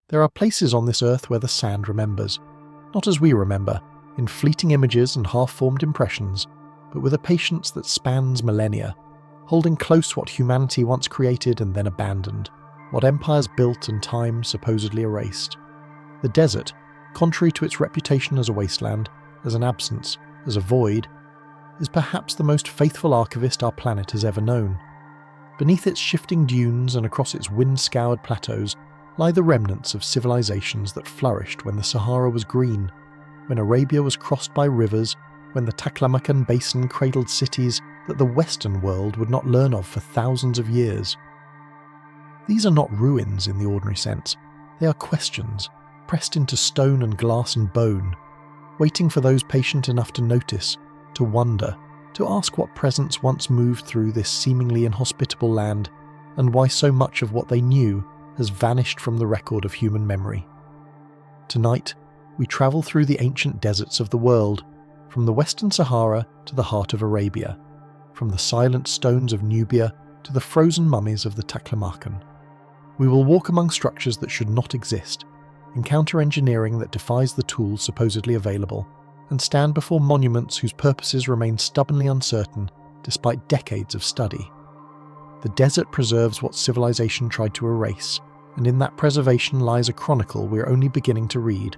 There are places on this earth where the sand remembers, not as we remember, in fleeting images and half-formed impressions, but with a patience that spans millennia, holding close what humanity once created and then abandoned, what empires built and time supposedly erased. The desert, contrary to its reputation as a wasteland, as an absence, as a void, is perhaps the most faithful archivist our planet has ever known. Beneath its shifting dunes and across its wind-scoured plateaus lie the remnants of civilizations that flourished when the Sahara was green, when Arabia was crossed by rivers, when the Taklamakan basin cradled cities that the Western world would not learn of for thousands of years. These are not ruins in the ordinary sense. They are questions, pressed into stone and glass and bone, waiting for those patient enough to notice, to wonder, to ask what presence once moved through this seemingly inhospitable land, and why so much of what they knew has vanished from the record of human memory. Tonight, we travel through the ancient deserts of the world, from the Western Sahara to the heart of Arabia, from the silent stones of Nubia to the frozen mummies of the Taklamakan. We will walk among structures that should not exist, encounter engineering that defies the tools supposedly available, and stand before monuments whose purposes remain stubbornly uncertain despite decades of study. The desert preserves what civilization tried to erase, and in that preservation lies a chronicle we're only beginning to read.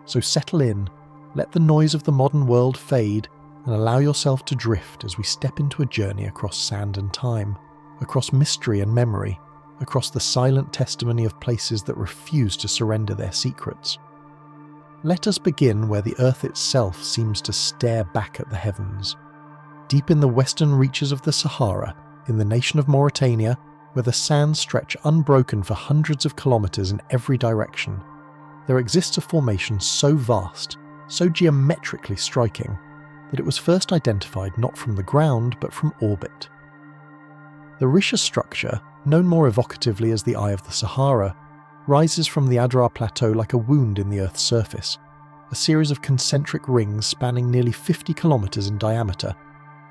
So settle in, let the noise of the modern world fade, and allow yourself to drift as we step into a journey across sand and time, across mystery and memory, across the silent testimony of places that refuse to surrender their secrets. Let us begin where the earth itself seems to stare back at the heavens. Deep in the western reaches of the Sahara, in the nation of Mauritania, where the sands stretch unbroken for hundreds of kilometers in every direction, there exists a formation so vast, so geometrically striking, that it was first identified not from the ground but from orbit. The Risha structure, known more evocatively as the Eye of the Sahara, rises from the Adrar Plateau like a wound in the Earth's surface, a series of concentric rings spanning nearly 50 kilometers in diameter.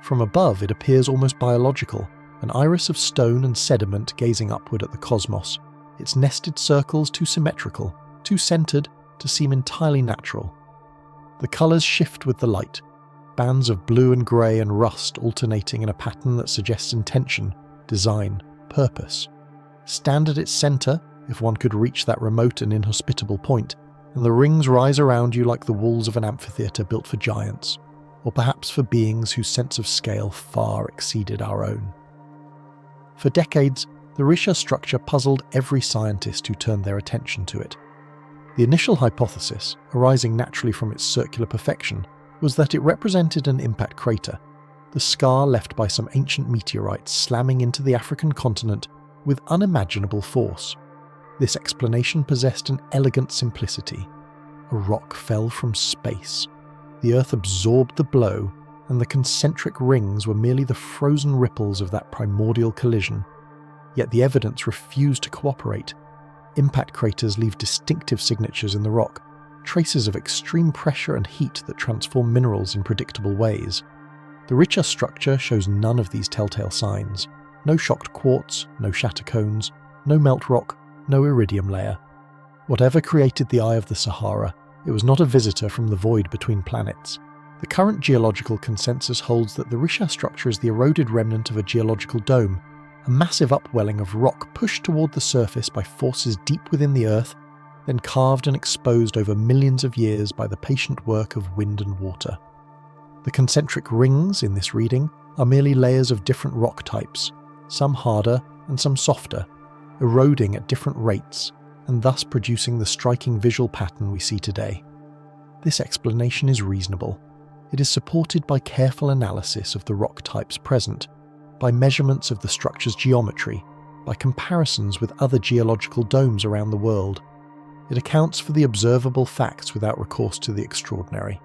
From above it appears almost biological, an iris of stone and sediment gazing upward at the cosmos, its nested circles too symmetrical, too centered to seem entirely natural. The colors shift with the light, bands of blue and grey and rust alternating in a pattern that suggests intention, design, purpose. Stand at its center, if one could reach that remote and inhospitable point, and the rings rise around you like the walls of an amphitheatre built for giants, or perhaps for beings whose sense of scale far exceeded our own. For decades, the Risha structure puzzled every scientist who turned their attention to it. The initial hypothesis, arising naturally from its circular perfection, was that it represented an impact crater, the scar left by some ancient meteorites slamming into the African continent with unimaginable force. This explanation possessed an elegant simplicity. A rock fell from space. The Earth absorbed the blow, and the concentric rings were merely the frozen ripples of that primordial collision. Yet the evidence refused to cooperate. Impact craters leave distinctive signatures in the rock, traces of extreme pressure and heat that transform minerals in predictable ways. The Risha structure shows none of these telltale signs. No shocked quartz, no shatter cones, no melt rock, no iridium layer. Whatever created the Eye of the Sahara, it was not a visitor from the void between planets. The current geological consensus holds that the Risha structure is the eroded remnant of a geological dome, a massive upwelling of rock pushed toward the surface by forces deep within the Earth, then carved and exposed over millions of years by the patient work of wind and water. The concentric rings in this reading are merely layers of different rock types, some harder and some softer, eroding at different rates, and thus producing the striking visual pattern we see today. This explanation is reasonable. It is supported by careful analysis of the rock types present, by measurements of the structure's geometry, by comparisons with other geological domes around the world. It accounts for the observable facts without recourse to the extraordinary.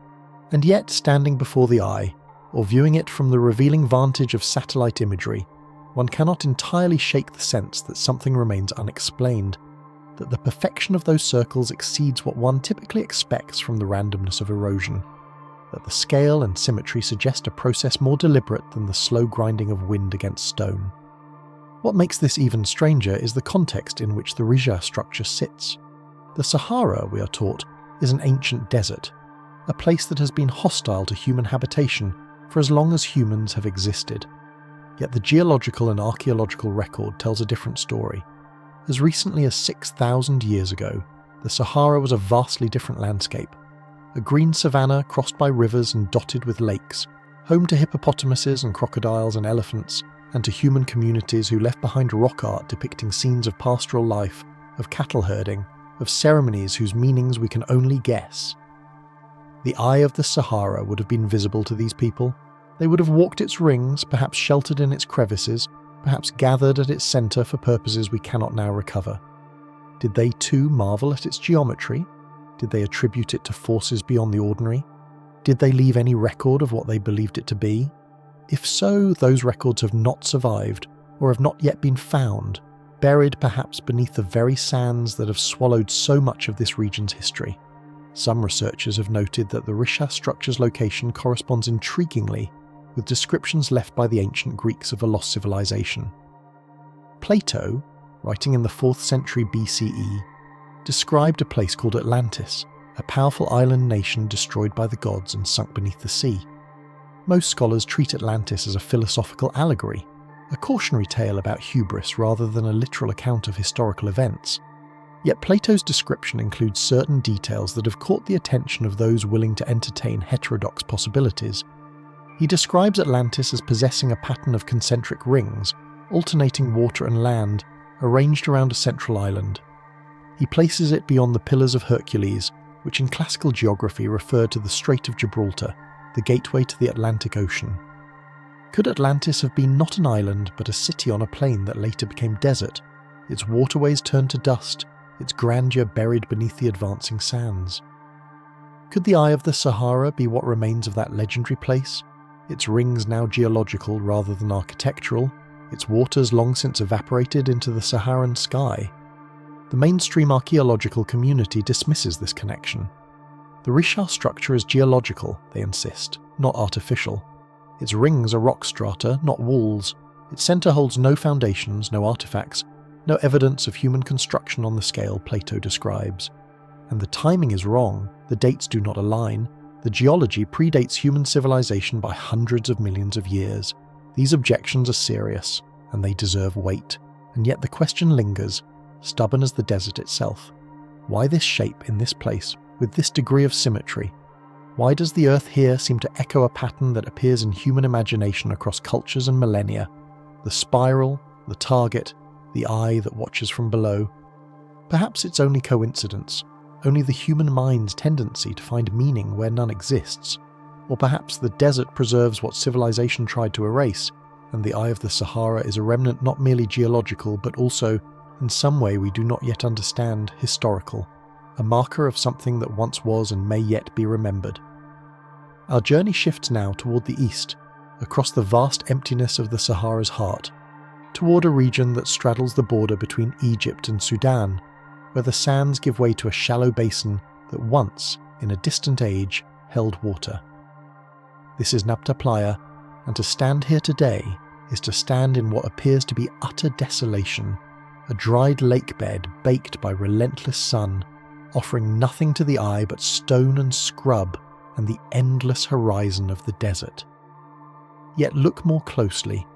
And yet, standing before the eye, or viewing it from the revealing vantage of satellite imagery, one cannot entirely shake the sense that something remains unexplained, that the perfection of those circles exceeds what one typically expects from the randomness of erosion, that the scale and symmetry suggest a process more deliberate than the slow grinding of wind against stone. What makes this even stranger is the context in which the Risha structure sits. The Sahara, we are taught, is an ancient desert, a place that has been hostile to human habitation for as long as humans have existed. Yet the geological and archaeological record tells a different story. As recently as 6,000 years ago, the Sahara was a vastly different landscape. A green savanna crossed by rivers and dotted with lakes, home to hippopotamuses and crocodiles and elephants, and to human communities who left behind rock art depicting scenes of pastoral life, of cattle herding, of ceremonies whose meanings we can only guess. The eye of the Sahara would have been visible to these people. They would have walked its rings, perhaps sheltered in its crevices, perhaps gathered at its centre for purposes we cannot now recover. Did they too marvel at its geometry? Did they attribute it to forces beyond the ordinary? Did they leave any record of what they believed it to be? If so, those records have not survived, or have not yet been found, buried perhaps beneath the very sands that have swallowed so much of this region's history. Some researchers have noted that the Risha structure's location corresponds intriguingly with descriptions left by the ancient Greeks of a lost civilization. Plato, writing in the 4th century BCE, described a place called Atlantis, a powerful island nation destroyed by the gods and sunk beneath the sea. Most scholars treat Atlantis as a philosophical allegory, a cautionary tale about hubris rather than a literal account of historical events. Yet Plato's description includes certain details that have caught the attention of those willing to entertain heterodox possibilities. He describes Atlantis as possessing a pattern of concentric rings, alternating water and land, arranged around a central island. He places it beyond the Pillars of Hercules, which in classical geography refer to the Strait of Gibraltar, the gateway to the Atlantic Ocean. Could Atlantis have been not an island but a city on a plain that later became desert, its waterways turned to dust, its grandeur buried beneath the advancing sands? Could the Eye of the Sahara be what remains of that legendary place, its rings now geological rather than architectural, its waters long since evaporated into the Saharan sky? The mainstream archaeological community dismisses this connection. The Risha structure is geological, they insist, not artificial. Its rings are rock strata, not walls. Its centre holds no foundations, no artefacts, no evidence of human construction on the scale Plato describes. And the timing is wrong, the dates do not align, the geology predates human civilization by hundreds of millions of years. These objections are serious, and they deserve weight, and yet the question lingers, stubborn as the desert itself. Why this shape in this place, with this degree of symmetry? Why does the earth here seem to echo a pattern that appears in human imagination across cultures and millennia? The spiral, the target, the eye that watches from below. Perhaps it's only coincidence, only the human mind's tendency to find meaning where none exists. Or perhaps the desert preserves what civilization tried to erase, and the Eye of the Sahara is a remnant not merely geological but also, in some way we do not yet understand, historical, a marker of something that once was and may yet be remembered. Our journey shifts now toward the east, across the vast emptiness of the Sahara's heart, toward a region that straddles the border between Egypt and Sudan, where the sands give way to a shallow basin that once, in a distant age, held water. This is Nabta Playa, and to stand here today is to stand in what appears to be utter desolation, a dried lake bed baked by relentless sun, offering nothing to the eye but stone and scrub and the endless horizon of the desert. Yet look more closely,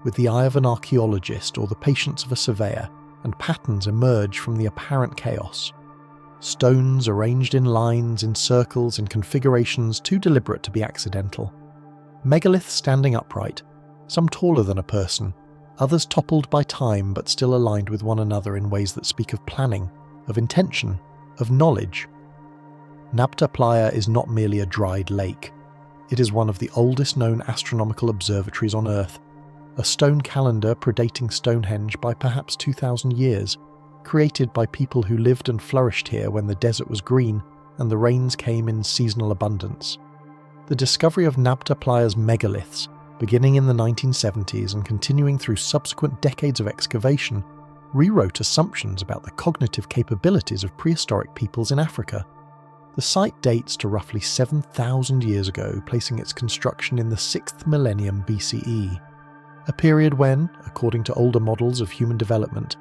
with the eye of an archaeologist or the patience of a surveyor, and patterns emerge from the apparent chaos. Stones arranged in lines, in circles, in configurations too deliberate to be accidental. Megaliths standing upright, some taller than a person, others toppled by time but still aligned with one another in ways that speak of planning, of intention, of knowledge. Nabta Playa is not merely a dried lake. It is one of the oldest known astronomical observatories on Earth, a stone calendar predating Stonehenge by perhaps 2,000 years, created by people who lived and flourished here when the desert was green and the rains came in seasonal abundance. The discovery of Nabta Playa's megaliths, beginning in the 1970s and continuing through subsequent decades of excavation, rewrote assumptions about the cognitive capabilities of prehistoric peoples in Africa. The site dates to roughly 7,000 years ago, placing its construction in the 6th millennium BCE, a period when, according to older models of human development,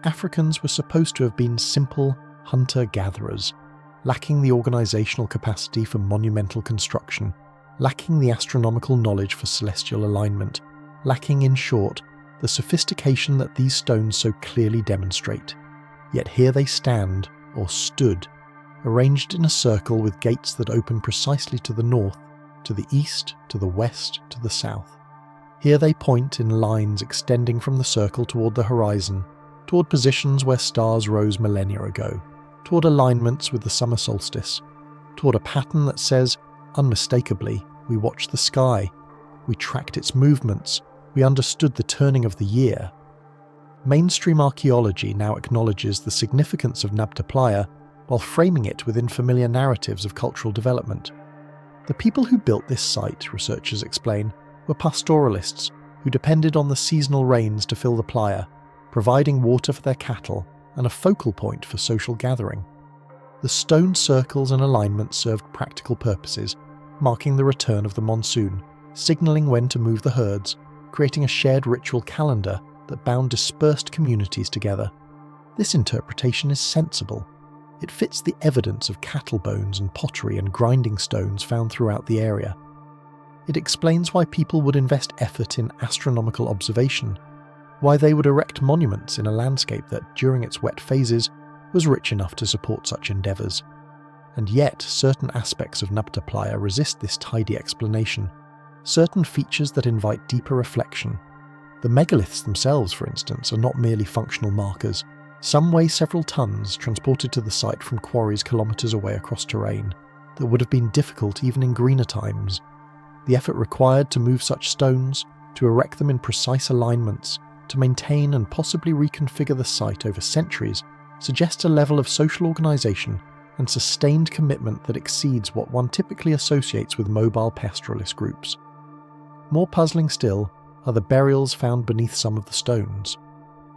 Africans were supposed to have been simple, hunter-gatherers, lacking the organisational capacity for monumental construction, lacking the astronomical knowledge for celestial alignment, lacking, in short, the sophistication that these stones so clearly demonstrate. Yet here they stand, or stood, arranged in a circle with gates that open precisely to the north, to the east, to the west, to the south. Here they point in lines extending from the circle toward the horizon, toward positions where stars rose millennia ago, toward alignments with the summer solstice, toward a pattern that says, unmistakably, we watched the sky, we tracked its movements, we understood the turning of the year. Mainstream archaeology now acknowledges the significance of Nabta Playa while framing it within familiar narratives of cultural development. The people who built this site, researchers explain, were pastoralists who depended on the seasonal rains to fill the playa, providing water for their cattle and a focal point for social gathering. The stone circles and alignments served practical purposes, marking the return of the monsoon, signalling when to move the herds, creating a shared ritual calendar that bound dispersed communities together. This interpretation is sensible. It fits the evidence of cattle bones and pottery and grinding stones found throughout the area. It explains why people would invest effort in astronomical observation, why they would erect monuments in a landscape that, during its wet phases, was rich enough to support such endeavours. And yet, certain aspects of Nabta Playa resist this tidy explanation, certain features that invite deeper reflection. The megaliths themselves, for instance, are not merely functional markers. Some weigh several tons, transported to the site from quarries kilometres away across terrain that would have been difficult even in greener times. The effort required to move such stones, to erect them in precise alignments, to maintain and possibly reconfigure the site over centuries, suggests a level of social organisation and sustained commitment that exceeds what one typically associates with mobile pastoralist groups. More puzzling still are the burials found beneath some of the stones.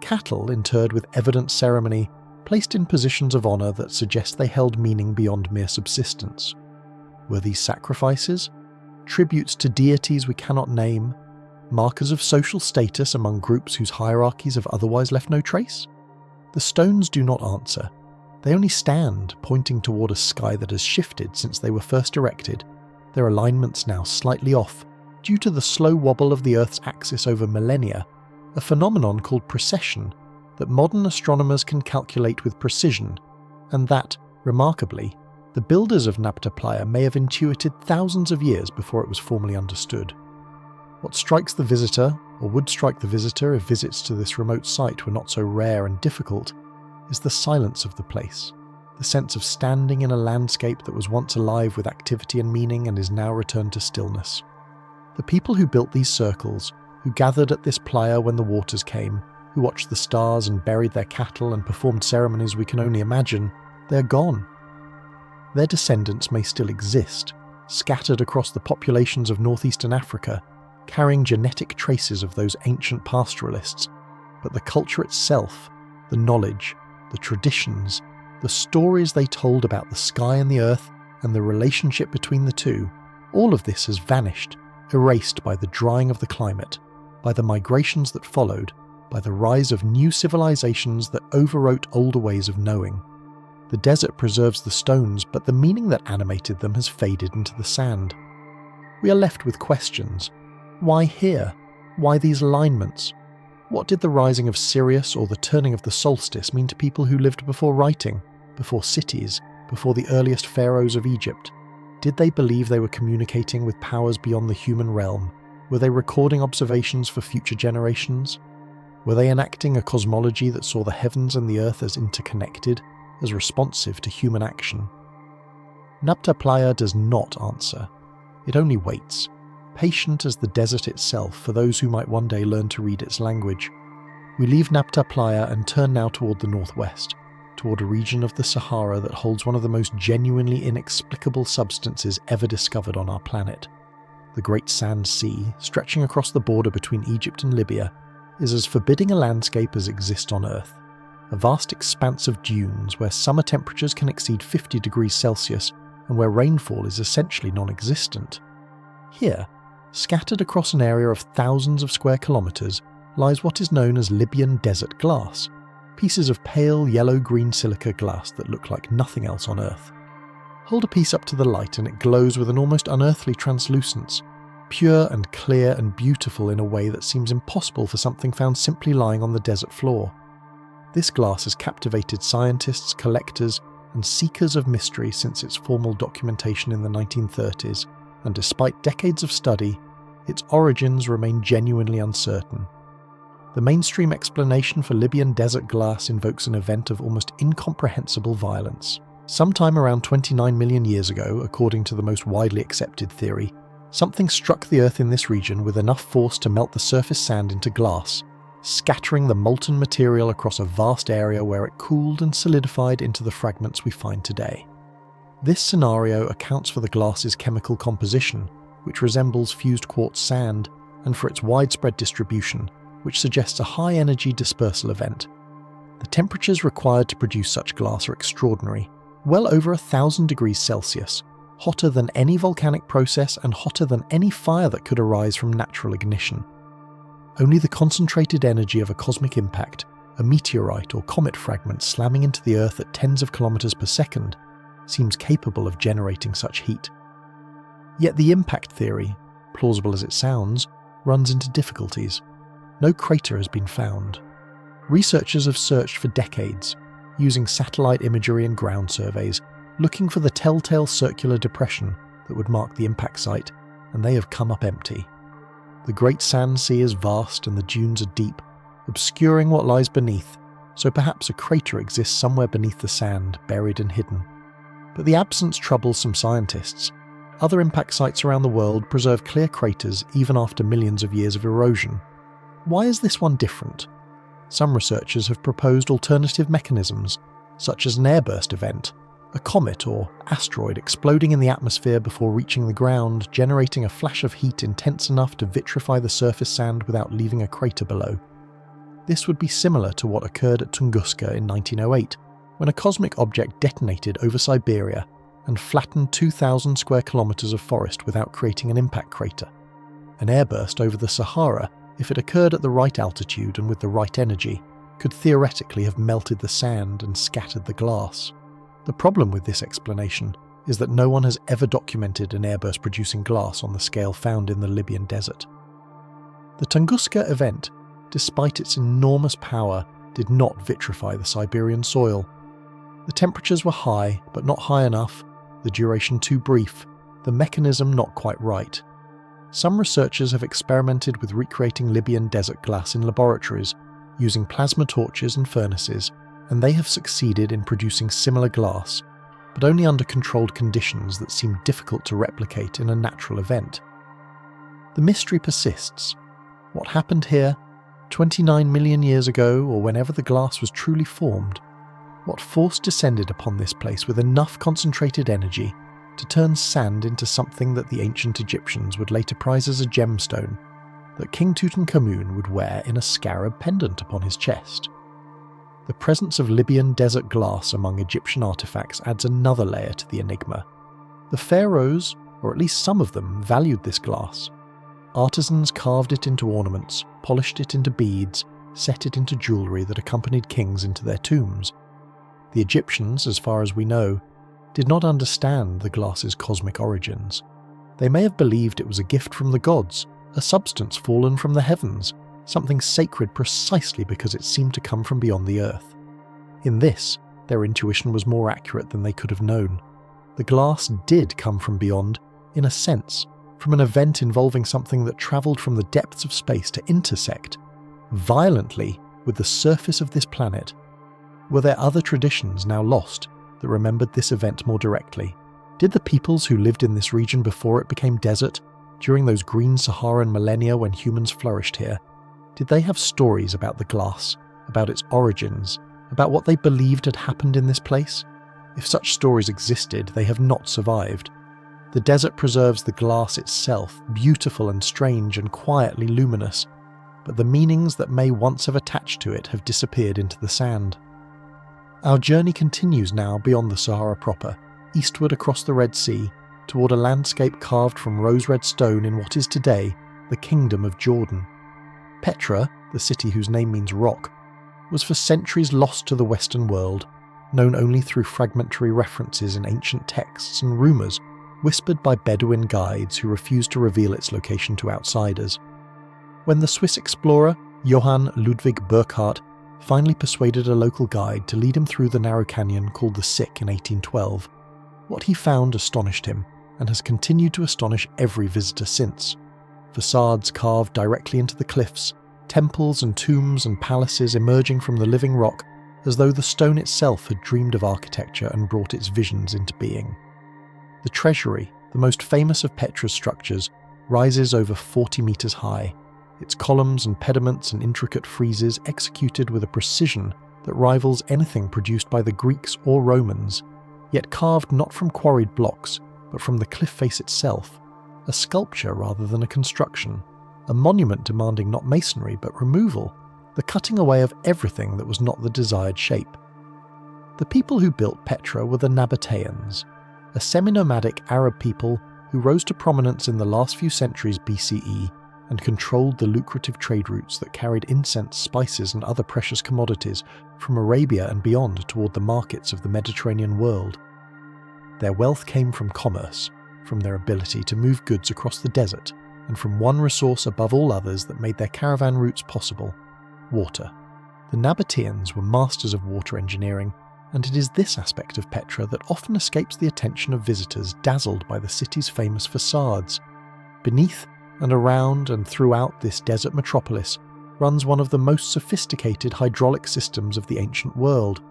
Cattle interred with evident ceremony, placed in positions of honour that suggest they held meaning beyond mere subsistence. Were these sacrifices? Tributes to deities we cannot name? Markers of social status among groups whose hierarchies have otherwise left no trace? The stones do not answer. They only stand, pointing toward a sky that has shifted since they were first erected, their alignments now slightly off, due to the slow wobble of the Earth's axis over millennia, a phenomenon called precession that modern astronomers can calculate with precision, and that, remarkably, the builders of Nabta Playa may have intuited thousands of years before it was formally understood. What strikes the visitor, or would strike the visitor if visits to this remote site were not so rare and difficult, is the silence of the place, the sense of standing in a landscape that was once alive with activity and meaning and is now returned to stillness. The people who built these circles, who gathered at this playa when the waters came, who watched the stars and buried their cattle and performed ceremonies we can only imagine, they're gone. Their descendants may still exist, scattered across the populations of northeastern Africa, carrying genetic traces of those ancient pastoralists, but the culture itself, the knowledge, the traditions, the stories they told about the sky and the earth and the relationship between the two, all of this has vanished, erased by the drying of the climate, by the migrations that followed, by the rise of new civilizations that overwrote older ways of knowing. The desert preserves the stones, but the meaning that animated them has faded into the sand. We are left with questions. Why here? Why these alignments? What did the rising of Sirius or the turning of the solstice mean to people who lived before writing, before cities, before the earliest pharaohs of Egypt? Did they believe they were communicating with powers beyond the human realm? Were they recording observations for future generations? Were they enacting a cosmology that saw the heavens and the earth as interconnected, as responsive to human action? Nabta Playa does not answer. It only waits, patient as the desert itself for those who might one day learn to read its language. We leave Nabta Playa and turn now toward the northwest, toward a region of the Sahara that holds one of the most genuinely inexplicable substances ever discovered on our planet. The Great Sand Sea, stretching across the border between Egypt and Libya, is as forbidding a landscape as exists on Earth. A vast expanse of dunes where summer temperatures can exceed 50 degrees Celsius and where rainfall is essentially non-existent. Here, scattered across an area of thousands of square kilometres, lies what is known as Libyan desert glass, pieces of pale yellow-green silica glass that look like nothing else on Earth. Hold a piece up to the light and it glows with an almost unearthly translucence, pure and clear and beautiful in a way that seems impossible for something found simply lying on the desert floor. This glass has captivated scientists, collectors, and seekers of mystery since its formal documentation in the 1930s, and despite decades of study, its origins remain genuinely uncertain. The mainstream explanation for Libyan desert glass invokes an event of almost incomprehensible violence. Sometime around 29 million years ago, according to the most widely accepted theory, something struck the Earth in this region with enough force to melt the surface sand into glass, scattering the molten material across a vast area where it cooled and solidified into the fragments we find today. This scenario accounts for the glass's chemical composition, which resembles fused quartz sand, and for its widespread distribution, which suggests a high-energy dispersal event. The temperatures required to produce such glass are extraordinary, well over 1,000 degrees Celsius, hotter than any volcanic process and hotter than any fire that could arise from natural ignition. Only the concentrated energy of a cosmic impact, a meteorite or comet fragment slamming into the Earth at tens of kilometers per second, seems capable of generating such heat. Yet the impact theory, plausible as it sounds, runs into difficulties. No crater has been found. Researchers have searched for decades, using satellite imagery and ground surveys, looking for the telltale circular depression that would mark the impact site, and they have come up empty. The Great Sand Sea is vast and the dunes are deep, obscuring what lies beneath, so perhaps a crater exists somewhere beneath the sand, buried and hidden. But the absence troubles some scientists. Other impact sites around the world preserve clear craters even after millions of years of erosion. Why is this one different? Some researchers have proposed alternative mechanisms, such as an airburst event, a comet or asteroid exploding in the atmosphere before reaching the ground, generating a flash of heat intense enough to vitrify the surface sand without leaving a crater below. This would be similar to what occurred at Tunguska in 1908, when a cosmic object detonated over Siberia and flattened 2,000 square kilometers of forest without creating an impact crater. An airburst over the Sahara, if it occurred at the right altitude and with the right energy, could theoretically have melted the sand and scattered the glass. The problem with this explanation is that no one has ever documented an airburst producing glass on the scale found in the Libyan desert. The Tunguska event, despite its enormous power, did not vitrify the Siberian soil. The temperatures were high, but not high enough, the duration too brief, the mechanism not quite right. Some researchers have experimented with recreating Libyan desert glass in laboratories, using plasma torches and furnaces, and they have succeeded in producing similar glass, but only under controlled conditions that seem difficult to replicate in a natural event. The mystery persists. What happened here, 29 million years ago, or whenever the glass was truly formed? What force descended upon this place with enough concentrated energy to turn sand into something that the ancient Egyptians would later prize as a gemstone, that King Tutankhamun would wear in a scarab pendant upon his chest? The presence of Libyan desert glass among Egyptian artifacts adds another layer to the enigma. The pharaohs, or at least some of them, valued this glass. Artisans carved it into ornaments, polished it into beads, set it into jewellery that accompanied kings into their tombs. The Egyptians, as far as we know, did not understand the glass's cosmic origins. They may have believed it was a gift from the gods, a substance fallen from the heavens, something sacred precisely because it seemed to come from beyond the earth. In this, their intuition was more accurate than they could have known. The glass did come from beyond, in a sense, from an event involving something that travelled from the depths of space to intersect, violently, with the surface of this planet. Were there other traditions now lost that remembered this event more directly? Did the peoples who lived in this region before it became desert, during those green Saharan millennia when humans flourished here, did they have stories about the glass, about its origins, about what they believed had happened in this place? If such stories existed, they have not survived. The desert preserves the glass itself, beautiful and strange and quietly luminous, but the meanings that may once have attached to it have disappeared into the sand. Our journey continues now beyond the Sahara proper, eastward across the Red Sea, toward a landscape carved from rose-red stone in what is today the Kingdom of Jordan. Petra, the city whose name means rock, was for centuries lost to the Western world, known only through fragmentary references in ancient texts and rumours whispered by Bedouin guides who refused to reveal its location to outsiders. When the Swiss explorer Johann Ludwig Burckhardt finally persuaded a local guide to lead him through the narrow canyon called the Sick in 1812, what he found astonished him and has continued to astonish every visitor since. Facades carved directly into the cliffs, temples and tombs and palaces emerging from the living rock as though the stone itself had dreamed of architecture and brought its visions into being. The treasury, the most famous of Petra's structures, rises over 40 metres high, its columns and pediments and intricate friezes executed with a precision that rivals anything produced by the Greeks or Romans, yet carved not from quarried blocks, but from the cliff face itself, a sculpture rather than a construction, a monument demanding not masonry but removal, the cutting away of everything that was not the desired shape. The people who built Petra were the Nabateans, a semi-nomadic Arab people who rose to prominence in the last few centuries BCE and controlled the lucrative trade routes that carried incense, spices and other precious commodities from Arabia and beyond toward the markets of the Mediterranean world. Their wealth came from commerce, from their ability to move goods across the desert, and from one resource above all others that made their caravan routes possible: water. The Nabateans were masters of water engineering, and it is this aspect of Petra that often escapes the attention of visitors dazzled by the city's famous facades. Beneath and around and throughout this desert metropolis runs one of the most sophisticated hydraulic systems of the ancient world,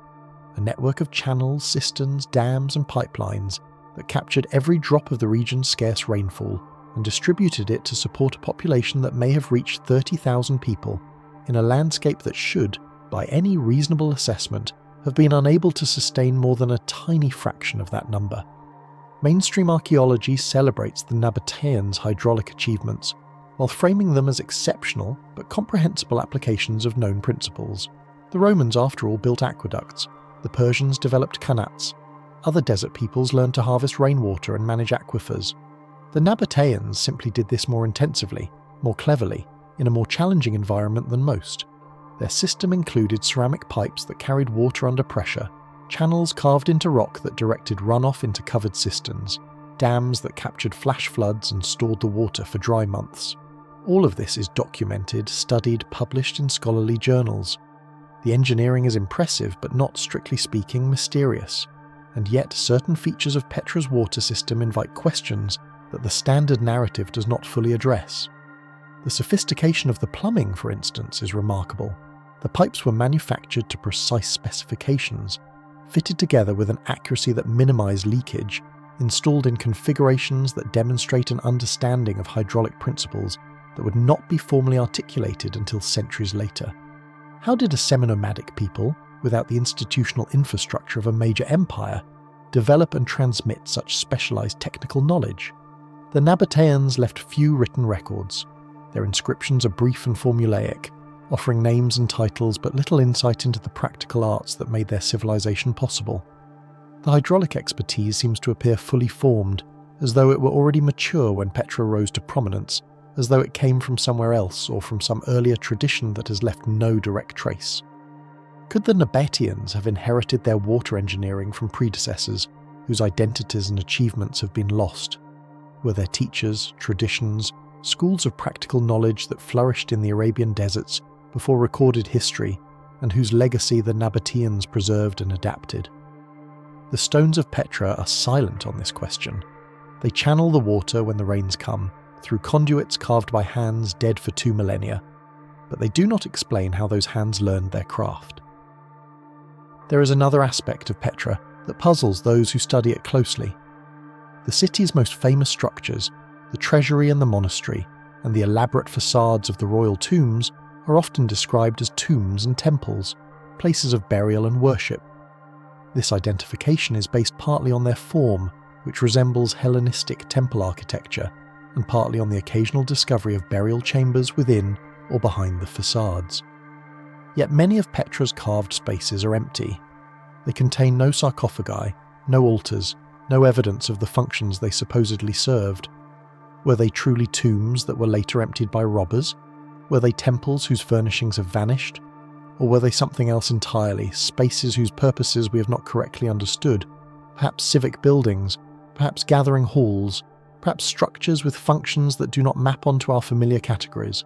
a network of channels, cisterns, dams and pipelines that captured every drop of the region's scarce rainfall and distributed it to support a population that may have reached 30,000 people in a landscape that should, by any reasonable assessment, have been unable to sustain more than a tiny fraction of that number. Mainstream archaeology celebrates the Nabateans' hydraulic achievements, while framing them as exceptional but comprehensible applications of known principles. The Romans, after all, built aqueducts. The Persians developed qanats. Other desert peoples learned to harvest rainwater and manage aquifers. The Nabateans simply did this more intensively, more cleverly, in a more challenging environment than most. Their system included ceramic pipes that carried water under pressure, channels carved into rock that directed runoff into covered cisterns, dams that captured flash floods and stored the water for dry months. All of this is documented, studied, published in scholarly journals. The engineering is impressive but not, strictly speaking, mysterious, and yet certain features of Petra's water system invite questions that the standard narrative does not fully address. The sophistication of the plumbing, for instance, is remarkable. The pipes were manufactured to precise specifications, fitted together with an accuracy that minimized leakage, installed in configurations that demonstrate an understanding of hydraulic principles that would not be formally articulated until centuries later. How did a semi-nomadic people, without the institutional infrastructure of a major empire, develop and transmit such specialized technical knowledge? The Nabateans left few written records. Their inscriptions are brief and formulaic, offering names and titles but little insight into the practical arts that made their civilization possible. The hydraulic expertise seems to appear fully formed, as though it were already mature when Petra rose to prominence, as though it came from somewhere else or from some earlier tradition that has left no direct trace. Could the Nabateans have inherited their water engineering from predecessors whose identities and achievements have been lost? Were there teachers, traditions, schools of practical knowledge that flourished in the Arabian deserts before recorded history, and whose legacy the Nabateans preserved and adapted? The stones of Petra are silent on this question. They channel the water when the rains come, through conduits carved by hands dead for 2 millennia, but they do not explain how those hands learned their craft. There is another aspect of Petra that puzzles those who study it closely. The city's most famous structures, the treasury and the monastery, and the elaborate facades of the royal tombs are often described as tombs and temples, places of burial and worship. This identification is based partly on their form, which resembles Hellenistic temple architecture, and partly on the occasional discovery of burial chambers within or behind the facades. Yet many of Petra's carved spaces are empty. They contain no sarcophagi, no altars, no evidence of the functions they supposedly served. Were they truly tombs that were later emptied by robbers? Were they temples whose furnishings have vanished? Or were they something else entirely, spaces whose purposes we have not correctly understood? Perhaps civic buildings, perhaps gathering halls, perhaps structures with functions that do not map onto our familiar categories.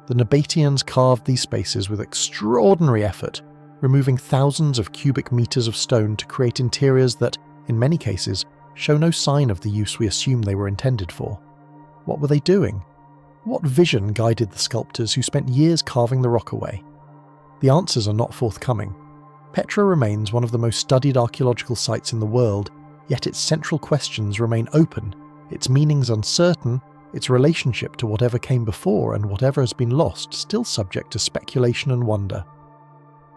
The Nabateans carved these spaces with extraordinary effort, removing thousands of cubic meters of stone to create interiors that, in many cases, show no sign of the use we assume they were intended for. What were they doing? What vision guided the sculptors who spent years carving the rock away? The answers are not forthcoming. Petra remains one of the most studied archaeological sites in the world, yet its central questions remain open, its meanings uncertain, its relationship to whatever came before and whatever has been lost still subject to speculation and wonder.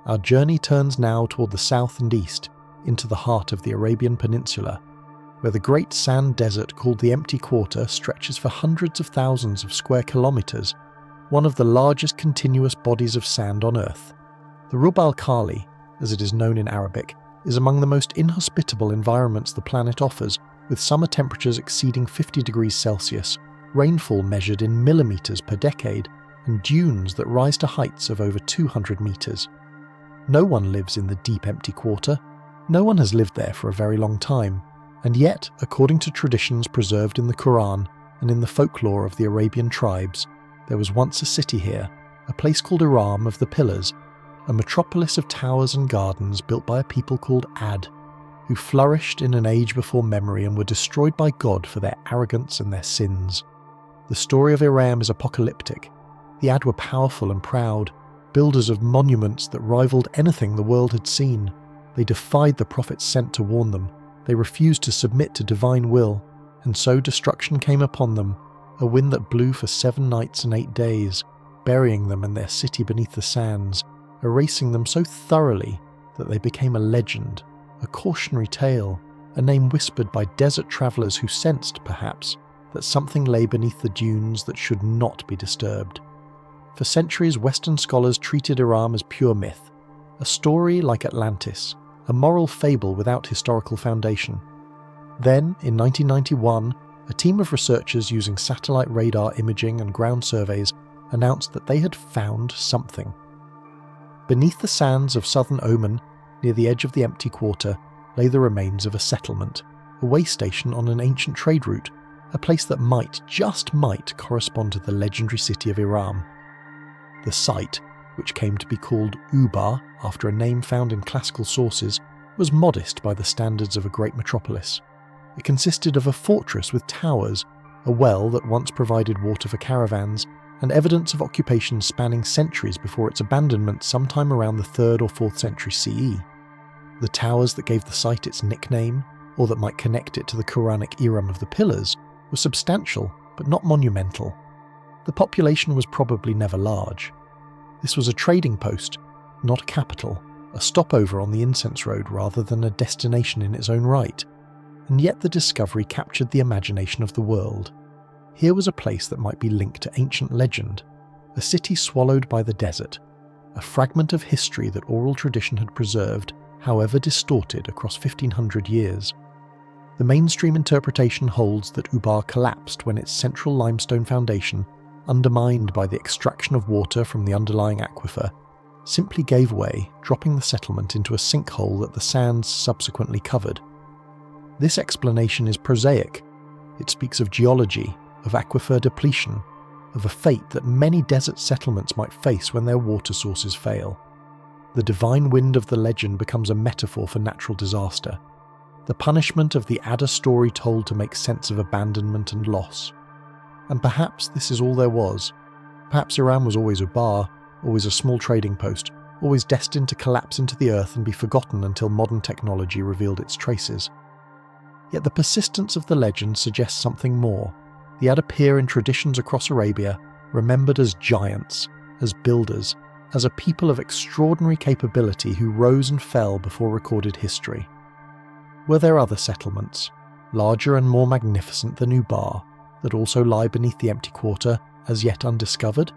Our journey turns now toward the south and east, into the heart of the Arabian Peninsula, where the great sand desert called the Empty Quarter stretches for hundreds of thousands of square kilometers, one of the largest continuous bodies of sand on Earth. The Rub al-Khali, as it is known in Arabic, is among the most inhospitable environments the planet offers, with summer temperatures exceeding 50 degrees Celsius, rainfall measured in millimeters per decade, and dunes that rise to heights of over 200 meters. No one lives in the deep Empty Quarter. No one has lived there for a very long time, and yet, according to traditions preserved in the Quran and in the folklore of the Arabian tribes, there was once a city here, a place called Iram of the Pillars, a metropolis of towers and gardens built by a people called Ad, who flourished in an age before memory and were destroyed by God for their arrogance and their sins. The story of Iram is apocalyptic. The Ad were powerful and proud, builders of monuments that rivaled anything the world had seen. They defied the prophets sent to warn them. They refused to submit to divine will, and so destruction came upon them, a wind that blew for 7 nights and 8 days, burying them and their city beneath the sands, erasing them so thoroughly that they became a legend, a cautionary tale, a name whispered by desert travellers who sensed, perhaps, that something lay beneath the dunes that should not be disturbed. For centuries, Western scholars treated Iram as pure myth, a story like Atlantis, a moral fable without historical foundation. Then, in 1991, a team of researchers using satellite radar imaging and ground surveys announced that they had found something. Beneath the sands of southern Oman, near the edge of the Empty Quarter, lay the remains of a settlement, a way station on an ancient trade route, a place that might, just might, correspond to the legendary city of Iram. The site, which came to be called Ubar after a name found in classical sources, was modest by the standards of a great metropolis. It consisted of a fortress with towers, a well that once provided water for caravans, and evidence of occupation spanning centuries before its abandonment sometime around the 3rd or 4th century CE. The towers that gave the site its nickname, or that might connect it to the Quranic Iram of the Pillars, were substantial but not monumental. The population was probably never large. This was a trading post, not a capital, a stopover on the incense road rather than a destination in its own right. And yet the discovery captured the imagination of the world. Here was a place that might be linked to ancient legend, a city swallowed by the desert, a fragment of history that oral tradition had preserved, however distorted across 1500 years. The mainstream interpretation holds that Ubar collapsed when its central limestone foundation, undermined by the extraction of water from the underlying aquifer, simply gave way, dropping the settlement into a sinkhole that the sands subsequently covered. This explanation is prosaic. It speaks of geology, of aquifer depletion, of a fate that many desert settlements might face when their water sources fail. The divine wind of the legend becomes a metaphor for natural disaster, the punishment of the Ada story told to make sense of abandonment and loss. And perhaps this is all there was. Perhaps Iram was always Ubar, always a small trading post, always destined to collapse into the earth and be forgotten until modern technology revealed its traces. Yet the persistence of the legend suggests something more. The Ad appear in traditions across Arabia, remembered as giants, as builders, as a people of extraordinary capability who rose and fell before recorded history. Were there other settlements, larger and more magnificent than Ubar, that also lie beneath the Empty Quarter, as yet undiscovered?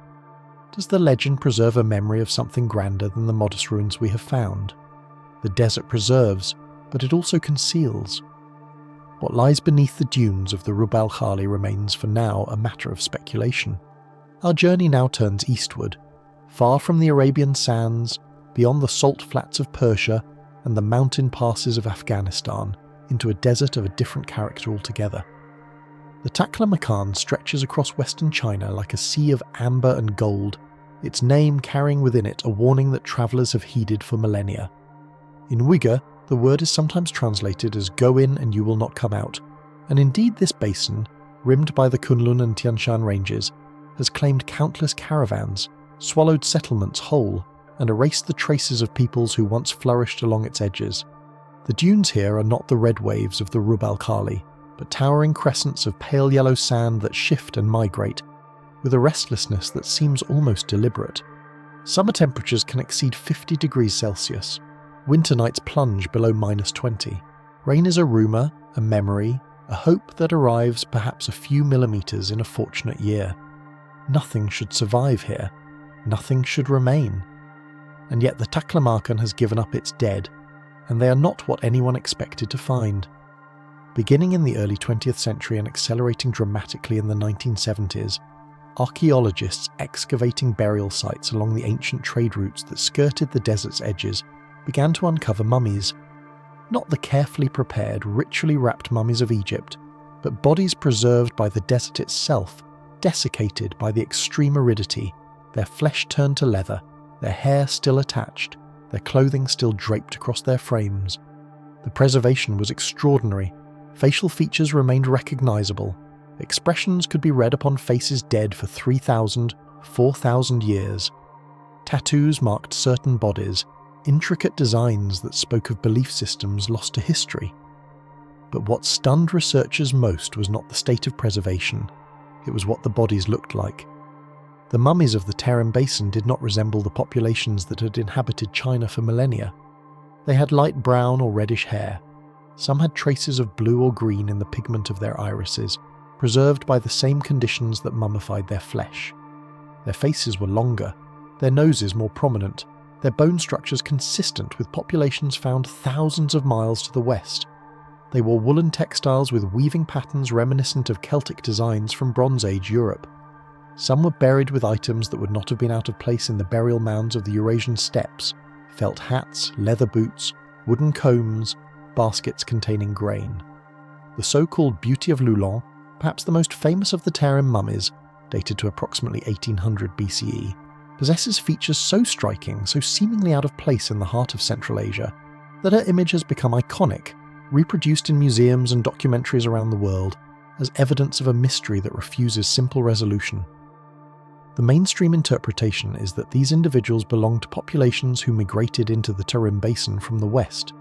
Does the legend preserve a memory of something grander than the modest ruins we have found? The desert preserves, but it also conceals. What lies beneath the dunes of the Rub al-Khali remains for now a matter of speculation. Our journey now turns eastward, far from the Arabian sands, beyond the salt flats of Persia and the mountain passes of Afghanistan, into a desert of a different character altogether. The Taklamakan stretches across western China like a sea of amber and gold, its name carrying within it a warning that travellers have heeded for millennia. In Uyghur, the word is sometimes translated as "go in and you will not come out," and indeed this basin, rimmed by the Kunlun and Tian Shan ranges, has claimed countless caravans, swallowed settlements whole, and erased the traces of peoples who once flourished along its edges. The dunes here are not the red waves of the Rub al-Khali, but towering crescents of pale yellow sand that shift and migrate, with a restlessness that seems almost deliberate. Summer temperatures can exceed 50 degrees Celsius. Winter nights plunge below -20. Rain is a rumour, a memory, a hope that arrives perhaps a few millimetres in a fortunate year. Nothing should survive here. Nothing should remain. And yet the Taklamakan has given up its dead, and they are not what anyone expected to find. Beginning in the early 20th century and accelerating dramatically in the 1970s, archaeologists excavating burial sites along the ancient trade routes that skirted the desert's edges began to uncover mummies. Not the carefully prepared, ritually wrapped mummies of Egypt, but bodies preserved by the desert itself, desiccated by the extreme aridity, their flesh turned to leather, their hair still attached, their clothing still draped across their frames. The preservation was extraordinary. Facial features remained recognizable. Expressions could be read upon faces dead for 3,000, 4,000 years. Tattoos marked certain bodies, intricate designs that spoke of belief systems lost to history. But what stunned researchers most was not the state of preservation, it was what the bodies looked like. The mummies of the Tarim Basin did not resemble the populations that had inhabited China for millennia. They had light brown or reddish hair. Some had traces of blue or green in the pigment of their irises, preserved by the same conditions that mummified their flesh. Their faces were longer, their noses more prominent, their bone structures consistent with populations found thousands of miles to the west. They wore woolen textiles with weaving patterns reminiscent of Celtic designs from Bronze Age Europe. Some were buried with items that would not have been out of place in the burial mounds of the Eurasian steppes: felt hats, leather boots, wooden combs, baskets containing grain. The so-called Beauty of Loulon, perhaps the most famous of the Tarim mummies, dated to approximately 1800 BCE, possesses features so striking, so seemingly out of place in the heart of Central Asia, that her image has become iconic, reproduced in museums and documentaries around the world, as evidence of a mystery that refuses simple resolution. The mainstream interpretation is that these individuals belonged to populations who migrated into the Tarim Basin from the west,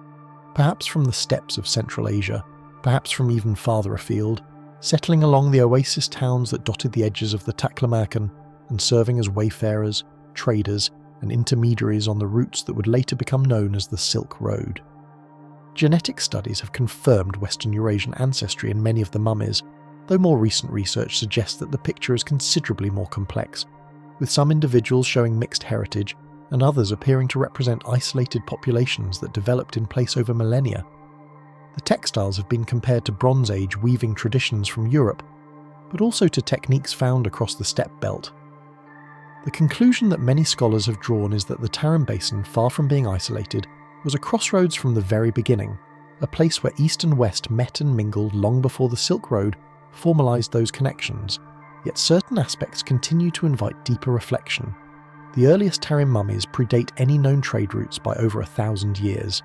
perhaps from the steppes of Central Asia, perhaps from even farther afield, settling along the oasis towns that dotted the edges of the Taklamakan and serving as wayfarers, traders, and intermediaries on the routes that would later become known as the Silk Road. Genetic studies have confirmed Western Eurasian ancestry in many of the mummies, though more recent research suggests that the picture is considerably more complex, with some individuals showing mixed heritage and others appearing to represent isolated populations that developed in place over millennia. The textiles have been compared to Bronze Age weaving traditions from Europe, but also to techniques found across the steppe belt. The conclusion that many scholars have drawn is that the Tarim Basin, far from being isolated, was a crossroads from the very beginning, a place where East and West met and mingled long before the Silk Road formalised those connections, yet certain aspects continue to invite deeper reflection. The earliest Tarim mummies predate any known trade routes by over 1,000 years.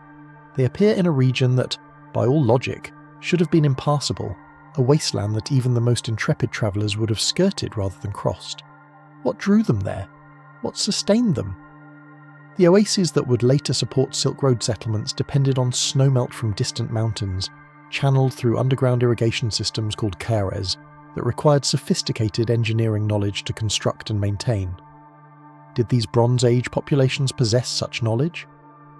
They appear in a region that, by all logic, should have been impassable, a wasteland that even the most intrepid travellers would have skirted rather than crossed. What drew them there? What sustained them? The oases that would later support Silk Road settlements depended on snowmelt from distant mountains, channeled through underground irrigation systems called khares, that required sophisticated engineering knowledge to construct and maintain. Did these Bronze Age populations possess such knowledge?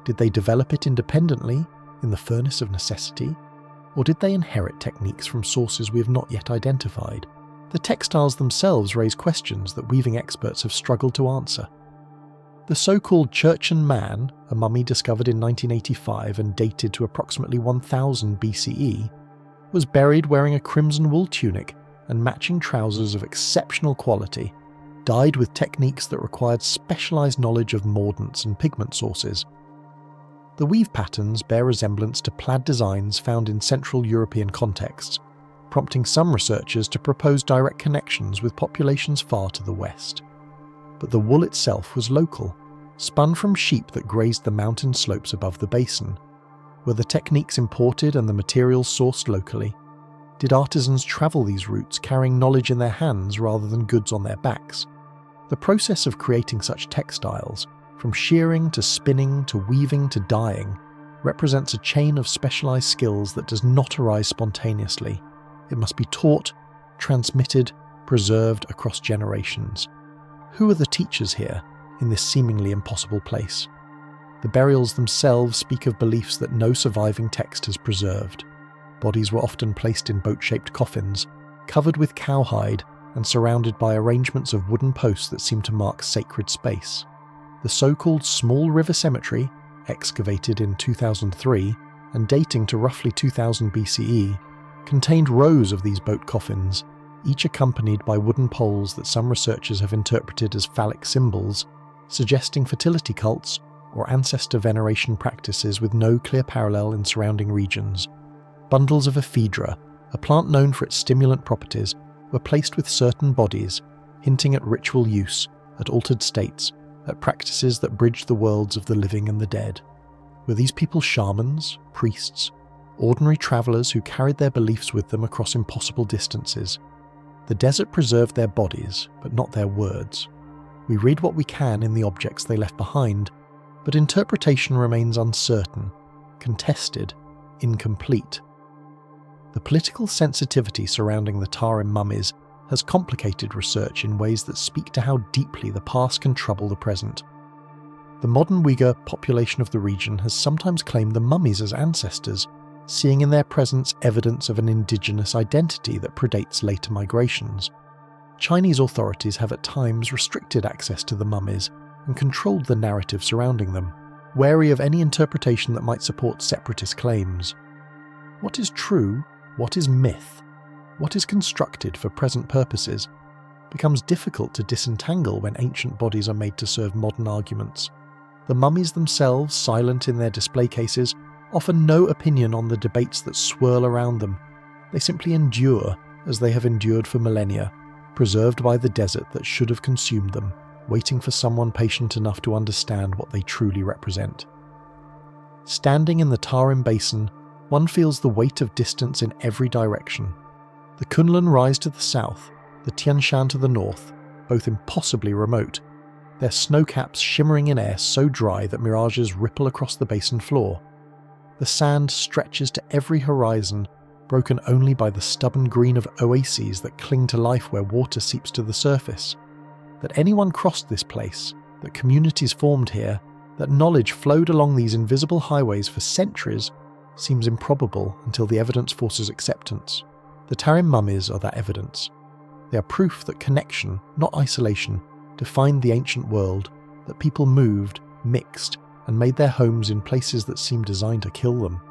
Did they develop it independently, in the furnace of necessity? Or did they inherit techniques from sources we have not yet identified? The textiles themselves raise questions that weaving experts have struggled to answer. The so-called Churchen Man, a mummy discovered in 1985 and dated to approximately 1000 BCE, was buried wearing a crimson wool tunic and matching trousers of exceptional quality, dyed with techniques that required specialized knowledge of mordants and pigment sources. The weave patterns bear resemblance to plaid designs found in Central European contexts, prompting some researchers to propose direct connections with populations far to the west. But the wool itself was local, spun from sheep that grazed the mountain slopes above the basin. Were the techniques imported and the materials sourced locally? Did artisans travel these routes carrying knowledge in their hands rather than goods on their backs? The process of creating such textiles, from shearing to spinning to weaving to dyeing, represents a chain of specialized skills that does not arise spontaneously. It must be taught, transmitted, preserved across generations. Who are the teachers here, in this seemingly impossible place? The burials themselves speak of beliefs that no surviving text has preserved. Bodies were often placed in boat-shaped coffins, covered with cowhide and surrounded by arrangements of wooden posts that seem to mark sacred space. The so-called Small River Cemetery, excavated in 2003 and dating to roughly 2000 BCE, contained rows of these boat coffins, each accompanied by wooden poles that some researchers have interpreted as phallic symbols, suggesting fertility cults or ancestor veneration practices with no clear parallel in surrounding regions. Bundles of ephedra, a plant known for its stimulant properties, were placed with certain bodies, hinting at ritual use, at altered states, at practices that bridged the worlds of the living and the dead. Were these people shamans, priests, ordinary travelers who carried their beliefs with them across impossible distances? The desert preserved their bodies, but not their words. We read what we can in the objects they left behind, but interpretation remains uncertain, contested, incomplete. The political sensitivity surrounding the Tarim mummies has complicated research in ways that speak to how deeply the past can trouble the present. The modern Uyghur population of the region has sometimes claimed the mummies as ancestors, seeing in their presence evidence of an indigenous identity that predates later migrations. Chinese authorities have at times restricted access to the mummies and controlled the narrative surrounding them, wary of any interpretation that might support separatist claims. What is true, what is myth, what is constructed for present purposes, becomes difficult to disentangle when ancient bodies are made to serve modern arguments. The mummies themselves, silent in their display cases, offer no opinion on the debates that swirl around them. They simply endure, as they have endured for millennia, preserved by the desert that should have consumed them, waiting for someone patient enough to understand what they truly represent. Standing in the Tarim Basin, one feels the weight of distance in every direction. The Kunlun rise to the south, the Tian Shan to the north, both impossibly remote, their snowcaps shimmering in air so dry that mirages ripple across the basin floor. The sand stretches to every horizon, broken only by the stubborn green of oases that cling to life where water seeps to the surface. That anyone crossed this place, that communities formed here, that knowledge flowed along these invisible highways for centuries, seems improbable until the evidence forces acceptance. The Tarim mummies are that evidence. They are proof that connection, not isolation, defined the ancient world, that people moved, mixed, and made their homes in places that seemed designed to kill them.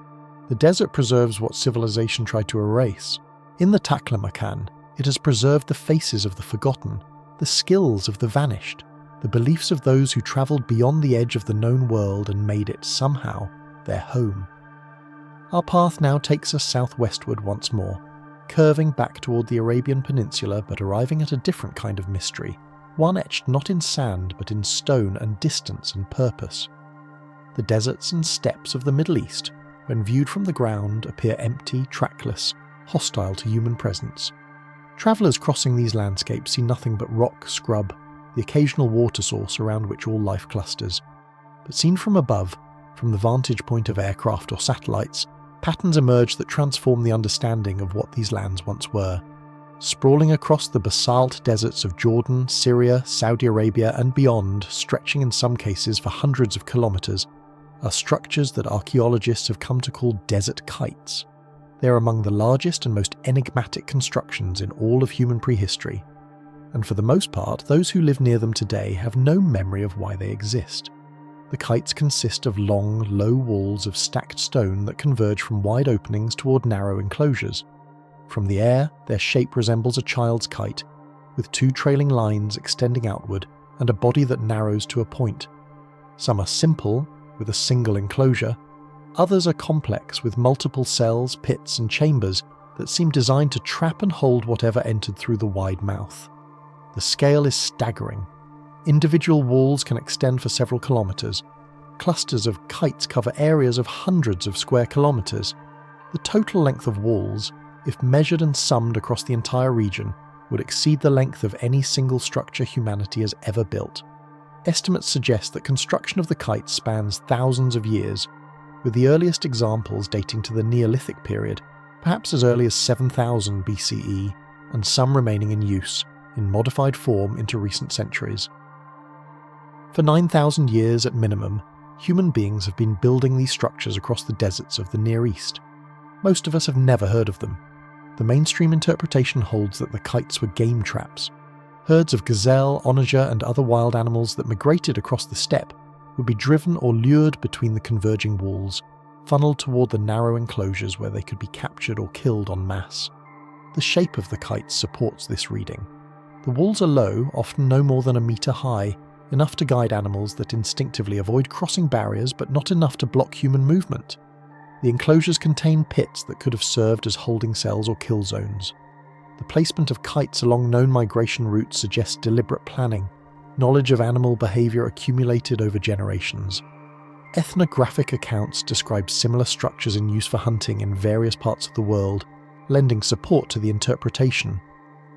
The desert preserves what civilization tried to erase. In the Taklamakan, it has preserved the faces of the forgotten, the skills of the vanished, the beliefs of those who travelled beyond the edge of the known world and made it, somehow, their home. Our path now takes us southwestward once more, curving back toward the Arabian Peninsula but arriving at a different kind of mystery, one etched not in sand but in stone and distance and purpose. The deserts and steppes of the Middle East, when viewed from the ground, appear empty, trackless, hostile to human presence. Travellers crossing these landscapes see nothing but rock, scrub, the occasional water source around which all life clusters. But seen from above, from the vantage point of aircraft or satellites, patterns emerge that transform the understanding of what these lands once were. Sprawling across the basalt deserts of Jordan, Syria, Saudi Arabia and beyond, stretching in some cases for hundreds of kilometres, are structures that archaeologists have come to call desert kites. They are among the largest and most enigmatic constructions in all of human prehistory, and for the most part, those who live near them today have no memory of why they exist. The kites consist of long, low walls of stacked stone that converge from wide openings toward narrow enclosures. From the air, their shape resembles a child's kite, with two trailing lines extending outward and a body that narrows to a point. Some are simple, with a single enclosure. Others are complex, with multiple cells, pits, and chambers that seem designed to trap and hold whatever entered through the wide mouth. The scale is staggering. Individual walls can extend for several kilometers. Clusters of kites cover areas of hundreds of square kilometers. The total length of walls, if measured and summed across the entire region, would exceed the length of any single structure humanity has ever built. Estimates suggest that construction of the kites spans thousands of years, with the earliest examples dating to the Neolithic period, perhaps as early as 7000 BCE, and some remaining in use, in modified form into recent centuries. For 9,000 years at minimum, human beings have been building these structures across the deserts of the Near East. Most of us have never heard of them. The mainstream interpretation holds that the kites were game traps. Herds of gazelle, onager, and other wild animals that migrated across the steppe would be driven or lured between the converging walls, funneled toward the narrow enclosures where they could be captured or killed en masse. The shape of the kites supports this reading. The walls are low, often no more than a metre high, enough to guide animals that instinctively avoid crossing barriers but not enough to block human movement. The enclosures contain pits that could have served as holding cells or kill zones. The placement of kites along known migration routes suggests deliberate planning, knowledge of animal behaviour accumulated over generations. Ethnographic accounts describe similar structures in use for hunting in various parts of the world, lending support to the interpretation.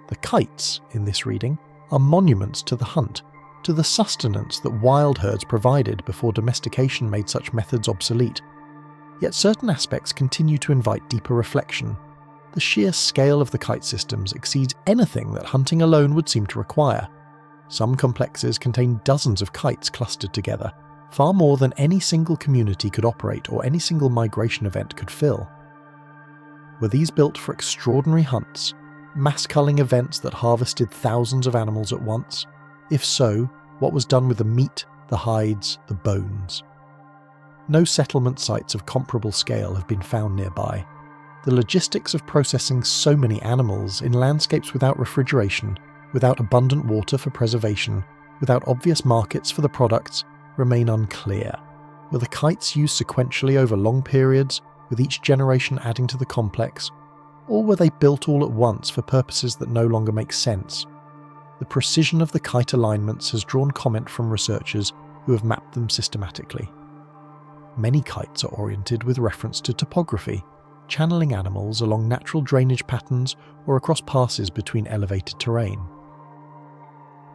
The kites, in this reading, are monuments to the hunt, to the sustenance that wild herds provided before domestication made such methods obsolete. Yet certain aspects continue to invite deeper reflection. The sheer scale of the kite systems exceeds anything that hunting alone would seem to require. Some complexes contain dozens of kites clustered together, far more than any single community could operate or any single migration event could fill. Were these built for extraordinary hunts, mass-culling events that harvested thousands of animals at once? If so, what was done with the meat, the hides, the bones? No settlement sites of comparable scale have been found nearby. The logistics of processing so many animals in landscapes without refrigeration, without abundant water for preservation, without obvious markets for the products, remain unclear. Were the kites used sequentially over long periods, with each generation adding to the complex? Or were they built all at once for purposes that no longer make sense? The precision of the kite alignments has drawn comment from researchers who have mapped them systematically. Many kites are oriented with reference to topography, channeling animals along natural drainage patterns or across passes between elevated terrain.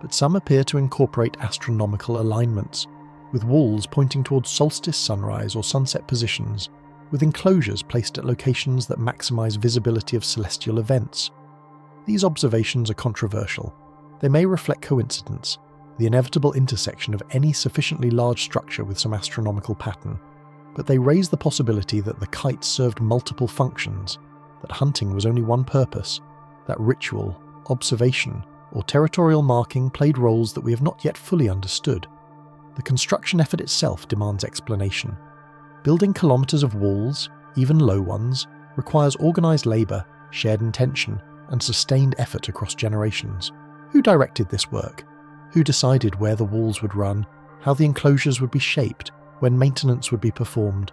But some appear to incorporate astronomical alignments, with walls pointing towards solstice, sunrise, or sunset positions, with enclosures placed at locations that maximize visibility of celestial events. These observations are controversial. They may reflect coincidence, the inevitable intersection of any sufficiently large structure with some astronomical pattern, but they raise the possibility that the kites served multiple functions, that hunting was only one purpose, that ritual, observation, or territorial marking played roles that we have not yet fully understood. The construction effort itself demands explanation. Building kilometers of walls, even low ones, requires organized labor, shared intention, and sustained effort across generations. Who directed this work? Who decided where the walls would run, how the enclosures would be shaped, when maintenance would be performed?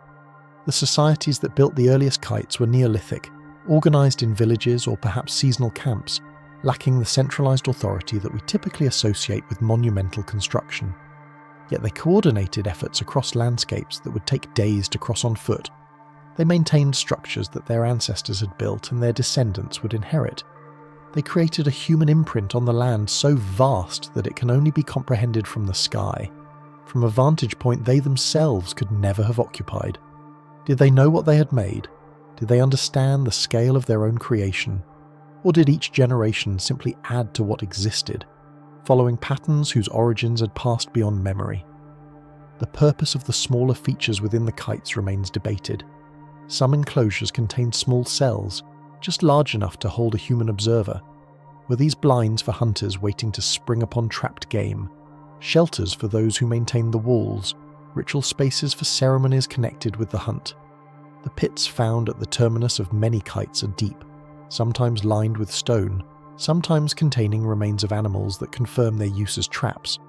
The societies that built the earliest kites were Neolithic, organized in villages or perhaps seasonal camps, lacking the centralized authority that we typically associate with monumental construction. Yet they coordinated efforts across landscapes that would take days to cross on foot. They maintained structures that their ancestors had built and their descendants would inherit. They created a human imprint on the land so vast that it can only be comprehended from the sky, from a vantage point they themselves could never have occupied. Did they know what they had made? Did they understand the scale of their own creation? Or did each generation simply add to what existed, following patterns whose origins had passed beyond memory? The purpose of the smaller features within the kites remains debated. Some enclosures contained small cells, just large enough to hold a human observer. Were these blinds for hunters waiting to spring upon trapped game? Shelters for those who maintained the walls? Ritual spaces for ceremonies connected with the hunt? The pits found at the terminus of many kites are deep, sometimes lined with stone, sometimes containing remains of animals that confirm their use as traps,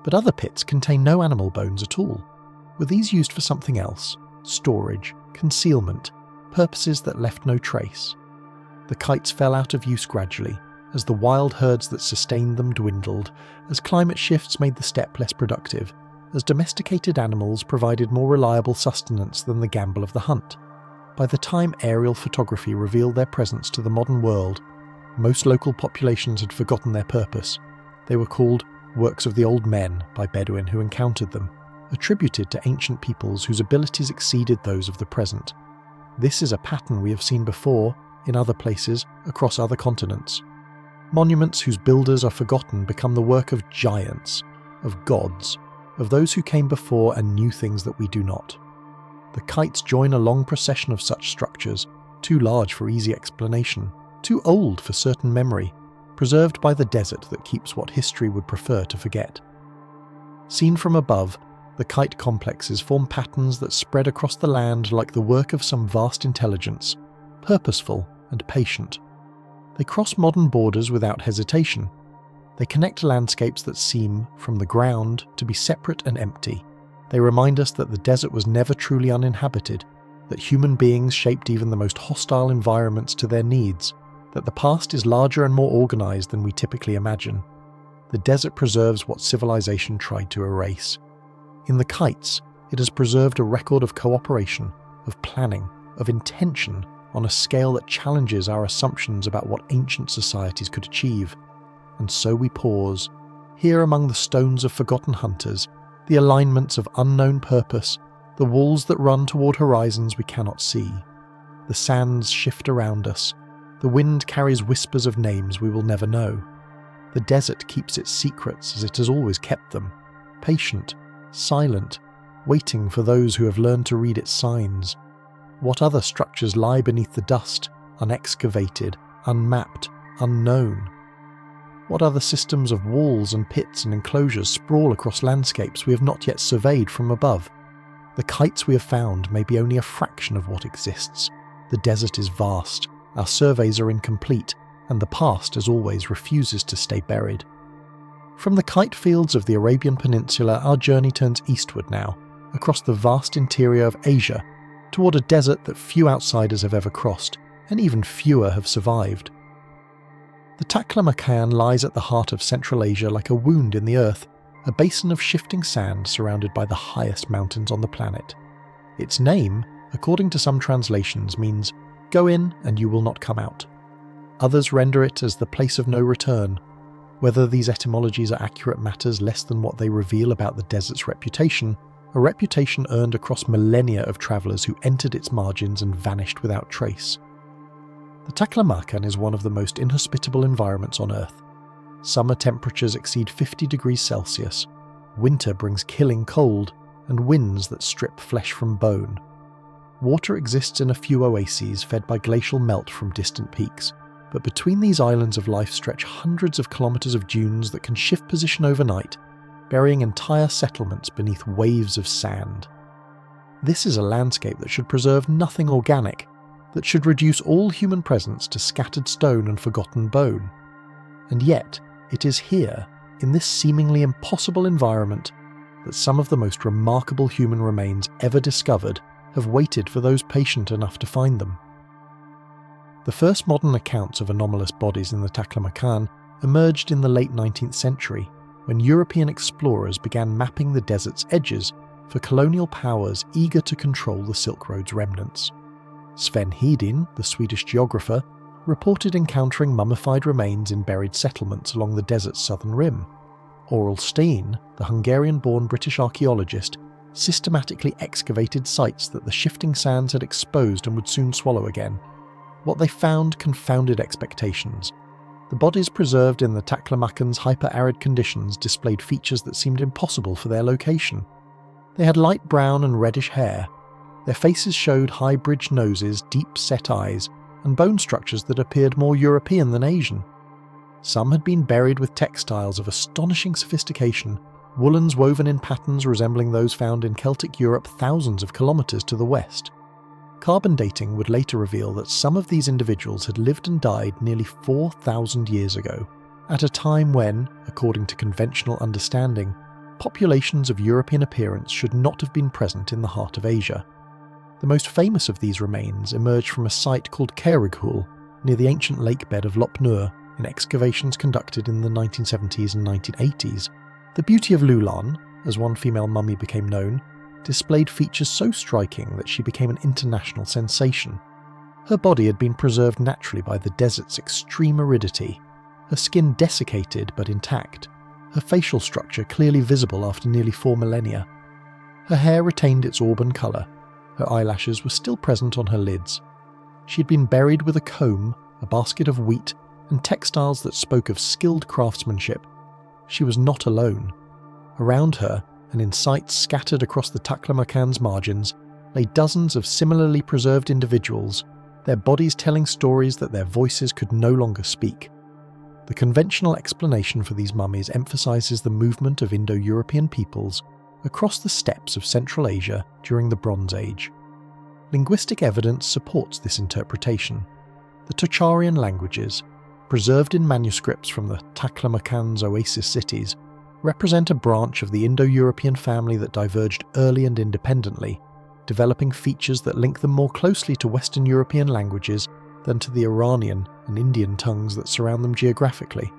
but other pits contain no animal bones at all. Were these used for something else? Storage, concealment, purposes that left no trace? The kites fell out of use gradually, as the wild herds that sustained them dwindled, as climate shifts made the steppe less productive, as domesticated animals provided more reliable sustenance than the gamble of the hunt. By the time aerial photography revealed their presence to the modern world, most local populations had forgotten their purpose. They were called works of the old men by Bedouin who encountered them, attributed to ancient peoples whose abilities exceeded those of the present. This is a pattern we have seen before, in other places, across other continents. Monuments whose builders are forgotten become the work of giants, of gods, of those who came before and knew things that we do not. The kites join a long procession of such structures, too large for easy explanation, too old for certain memory, preserved by the desert that keeps what history would prefer to forget. Seen from above, the kite complexes form patterns that spread across the land like the work of some vast intelligence, purposeful and patient. They cross modern borders without hesitation. They connect landscapes that seem, from the ground, to be separate and empty. They remind us that the desert was never truly uninhabited, that human beings shaped even the most hostile environments to their needs, that the past is larger and more organized than we typically imagine. The desert preserves what civilization tried to erase. In the kites, it has preserved a record of cooperation, of planning, of intention, on a scale that challenges our assumptions about what ancient societies could achieve. And so we pause, here among the stones of forgotten hunters, the alignments of unknown purpose, the walls that run toward horizons we cannot see. The sands shift around us. The wind carries whispers of names we will never know. The desert keeps its secrets as it has always kept them, patient, silent, waiting for those who have learned to read its signs. What other structures lie beneath the dust, unexcavated, unmapped, unknown? What other systems of walls and pits and enclosures sprawl across landscapes we have not yet surveyed from above? The kites we have found may be only a fraction of what exists. The desert is vast, our surveys are incomplete, and the past, as always, refuses to stay buried. From the kite fields of the Arabian Peninsula, our journey turns eastward now, across the vast interior of Asia, toward a desert that few outsiders have ever crossed, and even fewer have survived. The Taklamakan lies at the heart of Central Asia like a wound in the earth, a basin of shifting sand surrounded by the highest mountains on the planet. Its name, according to some translations, means, "Go in and you will not come out." Others render it as the place of no return. Whether these etymologies are accurate matters less than what they reveal about the desert's reputation, a reputation earned across millennia of travellers who entered its margins and vanished without trace. The Taklamakan is one of the most inhospitable environments on Earth. Summer temperatures exceed 50 degrees Celsius, winter brings killing cold, and winds that strip flesh from bone. Water exists in a few oases fed by glacial melt from distant peaks, but between these islands of life stretch hundreds of kilometres of dunes that can shift position overnight, burying entire settlements beneath waves of sand. This is a landscape that should preserve nothing organic, that should reduce all human presence to scattered stone and forgotten bone. And yet, it is here, in this seemingly impossible environment, that some of the most remarkable human remains ever discovered have waited for those patient enough to find them. The first modern accounts of anomalous bodies in the Taklamakan emerged in the late 19th century, when European explorers began mapping the desert's edges for colonial powers eager to control the Silk Road's remnants. Sven Hedin, the Swedish geographer, reported encountering mummified remains in buried settlements along the desert's southern rim. Aurel Steen, the Hungarian-born British archaeologist, systematically excavated sites that the shifting sands had exposed and would soon swallow again. What they found confounded expectations. The bodies preserved in the Taklamakan's hyper-arid conditions displayed features that seemed impossible for their location. They had light brown and reddish hair. Their faces showed high-bridged noses, deep-set eyes, and bone structures that appeared more European than Asian. Some had been buried with textiles of astonishing sophistication, woolens woven in patterns resembling those found in Celtic Europe thousands of kilometres to the west. Carbon dating would later reveal that some of these individuals had lived and died nearly 4,000 years ago, at a time when, according to conventional understanding, populations of European appearance should not have been present in the heart of Asia. The most famous of these remains emerged from a site called Caerighul, near the ancient lake bed of Lop Nur, in excavations conducted in the 1970s and 1980s. The beauty of Lulan, as one female mummy became known, displayed features so striking that she became an international sensation. Her body had been preserved naturally by the desert's extreme aridity, her skin desiccated but intact, her facial structure clearly visible after nearly 4 millennia. Her hair retained its auburn colour, her eyelashes were still present on her lids. She had been buried with a comb, a basket of wheat, and textiles that spoke of skilled craftsmanship. She was not alone. Around her, and in sites scattered across the Taklamakan's margins, lay dozens of similarly preserved individuals, their bodies telling stories that their voices could no longer speak. The conventional explanation for these mummies emphasises the movement of Indo-European peoples across the steppes of Central Asia during the Bronze Age. Linguistic evidence supports this interpretation. The Tocharian languages, preserved in manuscripts from the Taklamakan's oasis cities, represent a branch of the Indo-European family that diverged early and independently, developing features that link them more closely to Western European languages than to the Iranian and Indian tongues that surround them geographically.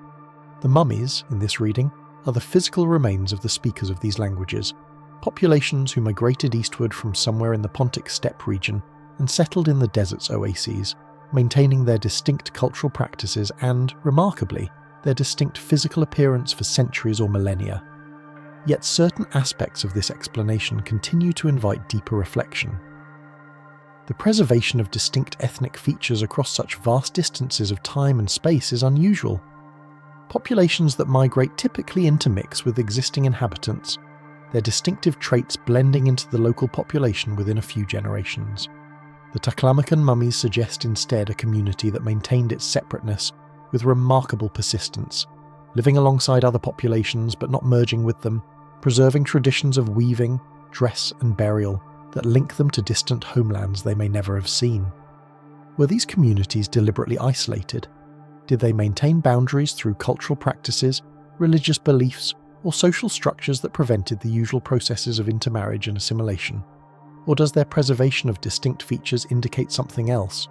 The mummies, in this reading, are the physical remains of the speakers of these languages, populations who migrated eastward from somewhere in the Pontic steppe region and settled in the desert's oases, maintaining their distinct cultural practices and, remarkably, their distinct physical appearance for centuries or millennia. Yet certain aspects of this explanation continue to invite deeper reflection. The preservation of distinct ethnic features across such vast distances of time and space is unusual. Populations that migrate typically intermix with existing inhabitants, their distinctive traits blending into the local population within a few generations. The Taklamakan mummies suggest instead a community that maintained its separateness with remarkable persistence, living alongside other populations but not merging with them, preserving traditions of weaving, dress and burial that link them to distant homelands they may never have seen. Were these communities deliberately isolated? Did they maintain boundaries through cultural practices, religious beliefs, or social structures that prevented the usual processes of intermarriage and assimilation? Or does their preservation of distinct features indicate something else?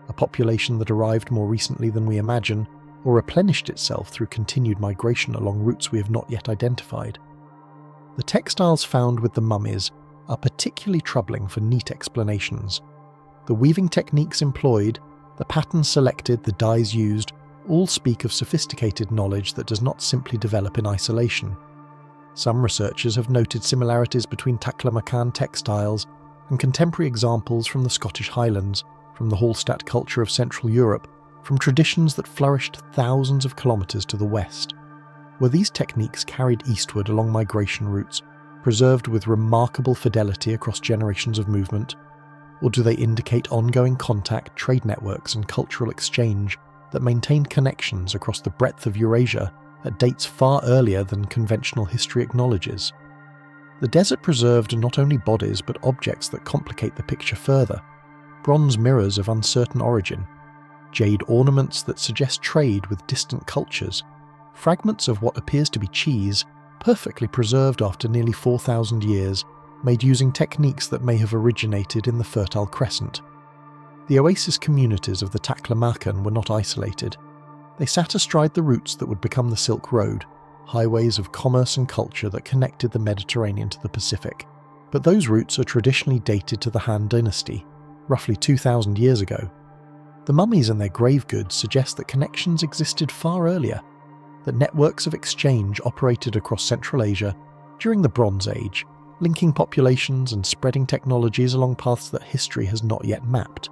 A population that arrived more recently than we imagine, or replenished itself through continued migration along routes we have not yet identified? The textiles found with the mummies are particularly troubling for neat explanations. The weaving techniques employed, the patterns selected, the dyes used, all speak of sophisticated knowledge that does not simply develop in isolation. Some researchers have noted similarities between Taklamakan textiles and contemporary examples from the Scottish Highlands, from the Hallstatt culture of Central Europe, from traditions that flourished thousands of kilometres to the west. Were these techniques carried eastward along migration routes, preserved with remarkable fidelity across generations of movement? Or do they indicate ongoing contact, trade networks and cultural exchange that maintained connections across the breadth of Eurasia at dates far earlier than conventional history acknowledges? The desert preserved not only bodies but objects that complicate the picture further. Bronze mirrors of uncertain origin, jade ornaments that suggest trade with distant cultures, fragments of what appears to be cheese, perfectly preserved after nearly 4,000 years, made using techniques that may have originated in the Fertile Crescent. The oasis communities of the Taklamakan were not isolated. They sat astride the routes that would become the Silk Road, highways of commerce and culture that connected the Mediterranean to the Pacific. But those routes are traditionally dated to the Han Dynasty, roughly 2,000 years ago. The mummies and their grave goods suggest that connections existed far earlier, that networks of exchange operated across Central Asia during the Bronze Age, linking populations and spreading technologies along paths that history has not yet mapped.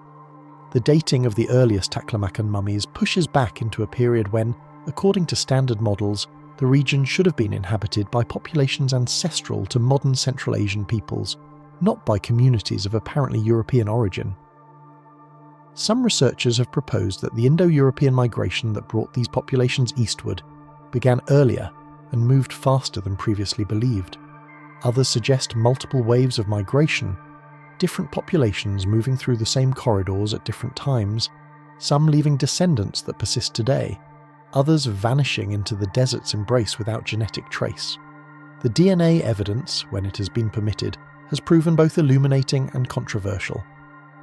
The dating of the earliest Taklamakan mummies pushes back into a period when, according to standard models, the region should have been inhabited by populations ancestral to modern Central Asian peoples, not by communities of apparently European origin. Some researchers have proposed that the Indo-European migration that brought these populations eastward began earlier and moved faster than previously believed. Others suggest multiple waves of migration, different populations moving through the same corridors at different times, some leaving descendants that persist today, others vanishing into the desert's embrace without genetic trace. The DNA evidence, when it has been permitted, has proven both illuminating and controversial.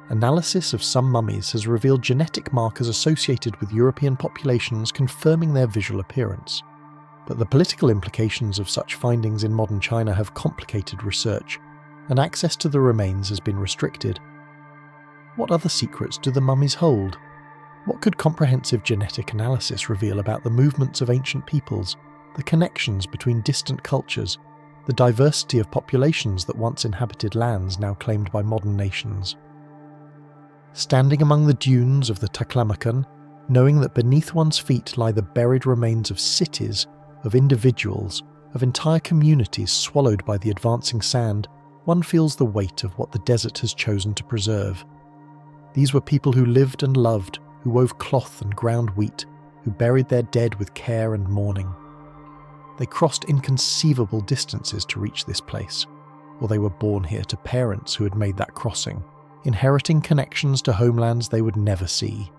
Analysis of some mummies has revealed genetic markers associated with European populations confirming their visual appearance. But the political implications of such findings in modern China have complicated research, and access to the remains has been restricted. What other secrets do the mummies hold? What could comprehensive genetic analysis reveal about the movements of ancient peoples, the connections between distant cultures, the diversity of populations that once inhabited lands now claimed by modern nations? Standing among the dunes of the Taklamakan, knowing that beneath one's feet lie the buried remains of cities, of individuals, of entire communities swallowed by the advancing sand, one feels the weight of what the desert has chosen to preserve. These were people who lived and loved, who wove cloth and ground wheat, who buried their dead with care and mourning. They crossed inconceivable distances to reach this place, or they were born here to parents who had made that crossing, inheriting connections to homelands they would never see.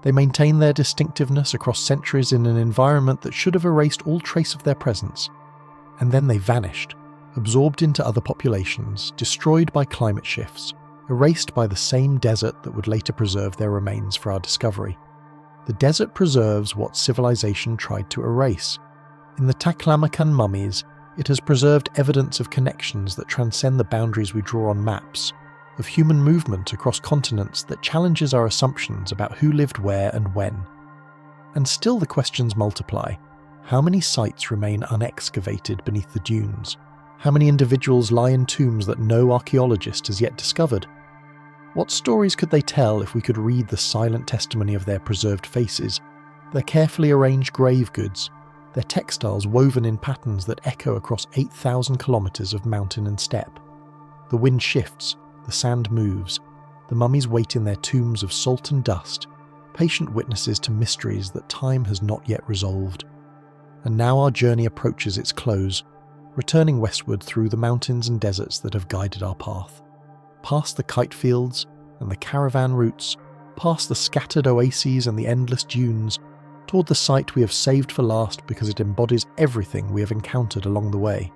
They maintained their distinctiveness across centuries in an environment that should have erased all trace of their presence, and then they vanished, absorbed into other populations, destroyed by climate shifts, erased by the same desert that would later preserve their remains for our discovery. The desert preserves what civilization tried to erase. In the Taklamakan mummies, it has preserved evidence of connections that transcend the boundaries we draw on maps, of human movement across continents that challenges our assumptions about who lived where and when. And still the questions multiply. How many sites remain unexcavated beneath the dunes? How many individuals lie in tombs that no archaeologist has yet discovered? What stories could they tell if we could read the silent testimony of their preserved faces, their carefully arranged grave goods, their textiles woven in patterns that echo across 8,000 kilometers of mountain and steppe? The wind shifts, the sand moves, the mummies wait in their tombs of salt and dust, patient witnesses to mysteries that time has not yet resolved. And now our journey approaches its close, returning westward through the mountains and deserts that have guided our path. Past the kite fields and the caravan routes, past the scattered oases and the endless dunes, toward the site we have saved for last because it embodies everything we have encountered along the way.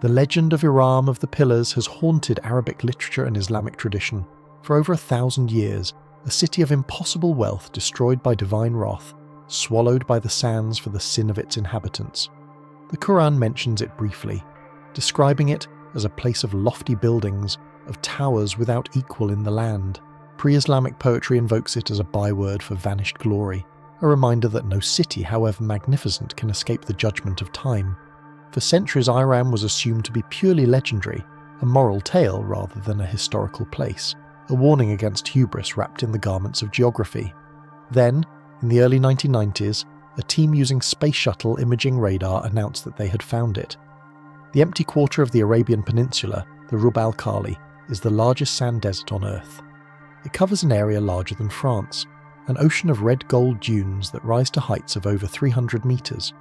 The legend of Iram of the Pillars has haunted Arabic literature and Islamic tradition. For over 1,000 years, a city of impossible wealth destroyed by divine wrath, swallowed by the sands for the sin of its inhabitants. The Quran mentions it briefly, describing it as a place of lofty buildings, of towers without equal in the land. Pre-Islamic poetry invokes it as a byword for vanished glory, a reminder that no city, however magnificent, can escape the judgment of time. For centuries, Iram was assumed to be purely legendary, a moral tale rather than a historical place, a warning against hubris wrapped in the garments of geography. Then, in the early 1990s, a team using space shuttle imaging radar announced that they had found it. The empty quarter of the Arabian Peninsula, the Rub al-Khali, is the largest sand desert on Earth. It covers an area larger than France, an ocean of red-gold dunes that rise to heights of over 300 metres.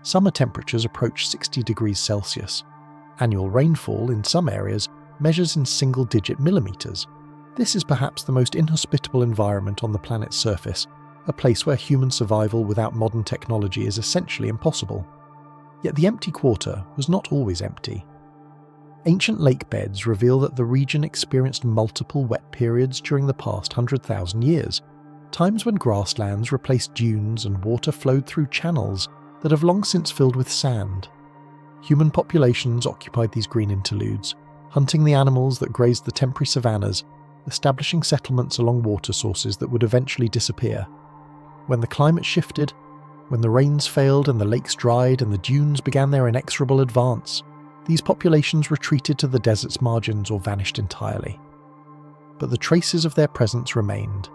Summer temperatures approach 60 degrees Celsius. Annual rainfall in some areas measures in single-digit millimetres. This is perhaps the most inhospitable environment on the planet's surface, a place where human survival without modern technology is essentially impossible. Yet the empty quarter was not always empty. Ancient lake beds reveal that the region experienced multiple wet periods during the past 100,000 years, times when grasslands replaced dunes and water flowed through channels that have long since filled with sand. Human populations occupied these green interludes, hunting the animals that grazed the temporary savannas, establishing settlements along water sources that would eventually disappear. When the climate shifted, when the rains failed and the lakes dried and the dunes began their inexorable advance, these populations retreated to the desert's margins or vanished entirely. But the traces of their presence remained,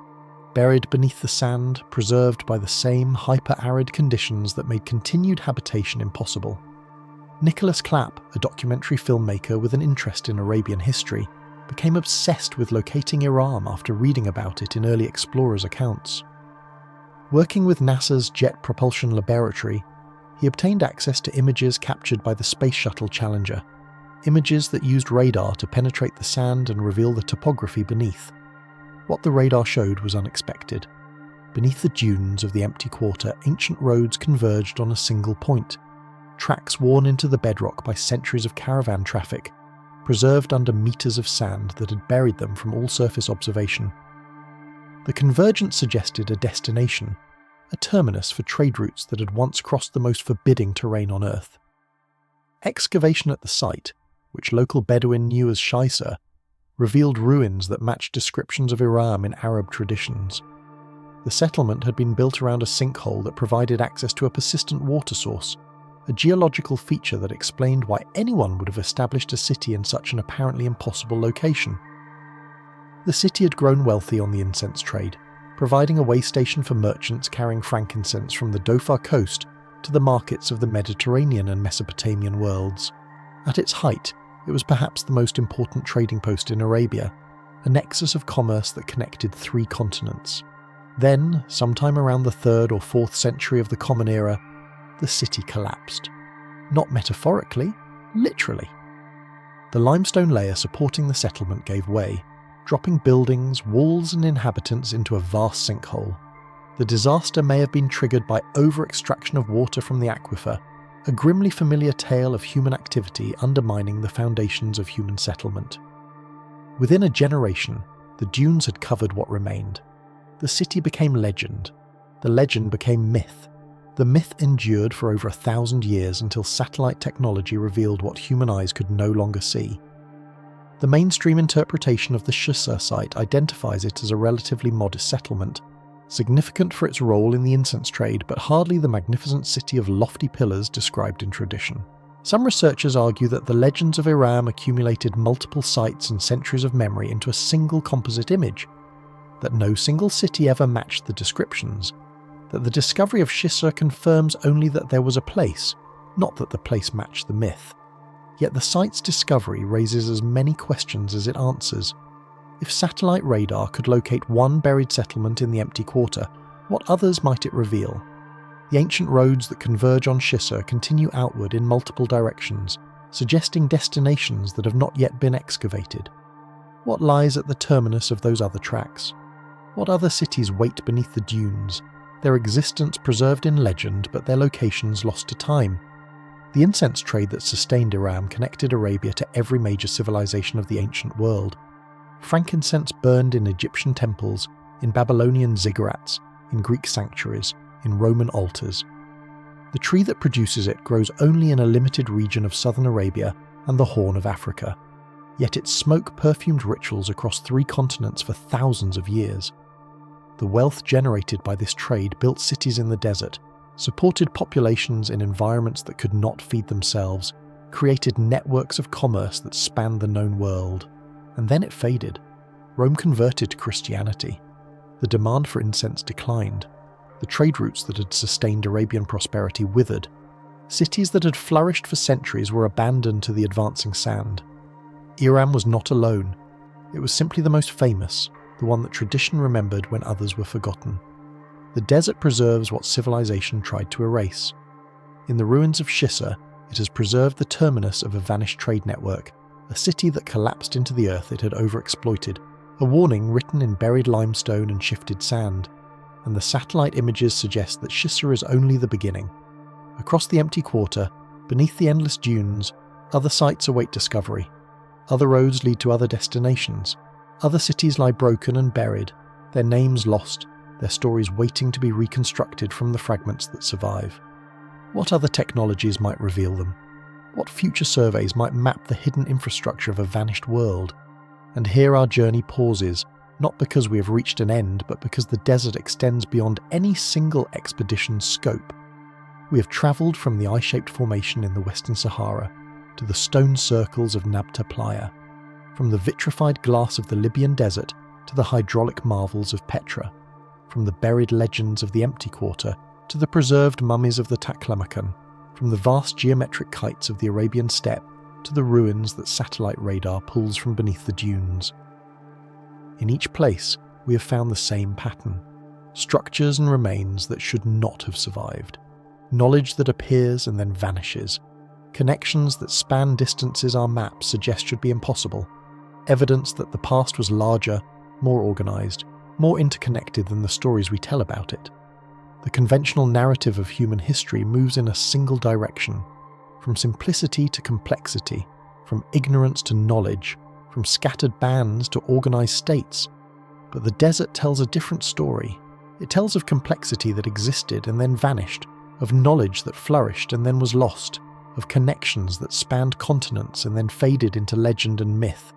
buried beneath the sand, preserved by the same hyper-arid conditions that made continued habitation impossible. Nicholas Clapp, a documentary filmmaker with an interest in Arabian history, became obsessed with locating Iram after reading about it in early explorers' accounts. Working with NASA's Jet Propulsion Laboratory, he obtained access to images captured by the Space Shuttle Challenger. images that used radar to penetrate the sand and reveal the topography beneath. What the radar showed was unexpected. Beneath the dunes of the empty quarter, ancient roads converged on a single point, tracks worn into the bedrock by centuries of caravan traffic, preserved under meters of sand that had buried them from all surface observation. The convergence suggested a destination, a terminus for trade routes that had once crossed the most forbidding terrain on Earth. Excavation at the site, which local Bedouin knew as Shaisa, revealed ruins that matched descriptions of Iram in Arab traditions. The settlement had been built around a sinkhole that provided access to a persistent water source, a geological feature that explained why anyone would have established a city in such an apparently impossible location. The city had grown wealthy on the incense trade, providing a way station for merchants carrying frankincense from the Dhofar coast to the markets of the Mediterranean and Mesopotamian worlds. At its height, it was perhaps the most important trading post in Arabia, a nexus of commerce that connected 3 continents. Then, sometime around the 3rd or 4th century of the Common Era, the city collapsed. Not metaphorically, literally. The limestone layer supporting the settlement gave way, dropping buildings, walls and inhabitants into a vast sinkhole. The disaster may have been triggered by over-extraction of water from the aquifer, a grimly familiar tale of human activity undermining the foundations of human settlement. Within a generation, the dunes had covered what remained. The city became legend. The legend became myth. The myth endured for over 1,000 years until satellite technology revealed what human eyes could no longer see. The mainstream interpretation of the Shusha site identifies it as a relatively modest settlement, significant for its role in the incense trade, but hardly the magnificent city of lofty pillars described in tradition. Some researchers argue that the legends of Iram accumulated multiple sites and centuries of memory into a single composite image, that no single city ever matched the descriptions, that the discovery of Shusha confirms only that there was a place, not that the place matched the myth. Yet the site's discovery raises as many questions as it answers. If satellite radar could locate one buried settlement in the empty quarter, what others might it reveal? The ancient roads that converge on Shusha continue outward in multiple directions, suggesting destinations that have not yet been excavated. What lies at the terminus of those other tracks? What other cities wait beneath the dunes, their existence preserved in legend but their locations lost to time? The incense trade that sustained Iram connected Arabia to every major civilization of the ancient world. Frankincense burned in Egyptian temples, in Babylonian ziggurats, in Greek sanctuaries, in Roman altars. The tree that produces it grows only in a limited region of southern Arabia and the Horn of Africa, yet its smoke perfumed rituals across 3 continents for thousands of years. The wealth generated by this trade built cities in the desert, supported populations in environments that could not feed themselves, created networks of commerce that spanned the known world. And then it faded. Rome converted to Christianity. The demand for incense declined. The trade routes that had sustained Arabian prosperity withered. Cities that had flourished for centuries were abandoned to the advancing sand. Iram was not alone. It was simply the most famous, the one that tradition remembered when others were forgotten. The desert preserves what civilization tried to erase. In the ruins of Shusha, it has preserved the terminus of a vanished trade network, a city that collapsed into the earth it had overexploited, a warning written in buried limestone and shifted sand. And the satellite images suggest that Shusha is only the beginning. Across the empty quarter, beneath the endless dunes, other sites await discovery. Other roads lead to other destinations. Other cities lie broken and buried, their names lost, their stories waiting to be reconstructed from the fragments that survive. What other technologies might reveal them? What future surveys might map the hidden infrastructure of a vanished world? And here our journey pauses, not because we have reached an end, but because the desert extends beyond any single expedition's scope. We have travelled from the eye-shaped formation in the Western Sahara to the stone circles of Nabta Playa, from the vitrified glass of the Libyan desert to the hydraulic marvels of Petra, from the buried legends of the empty quarter to the preserved mummies of the Taklamakan, from the vast geometric kites of the Arabian steppe to the ruins that satellite radar pulls from beneath the dunes. In each place, we have found the same pattern: structures and remains that should not have survived, knowledge that appears and then vanishes, Connections that span distances our maps suggest should be impossible. Evidence that the past was larger, more organised, more interconnected than the stories we tell about it. The conventional narrative of human history moves in a single direction, from simplicity to complexity, from ignorance to knowledge, from scattered bands to organised states. But the desert tells a different story. It tells of complexity that existed and then vanished, of knowledge that flourished and then was lost, of connections that spanned continents and then faded into legend and myth.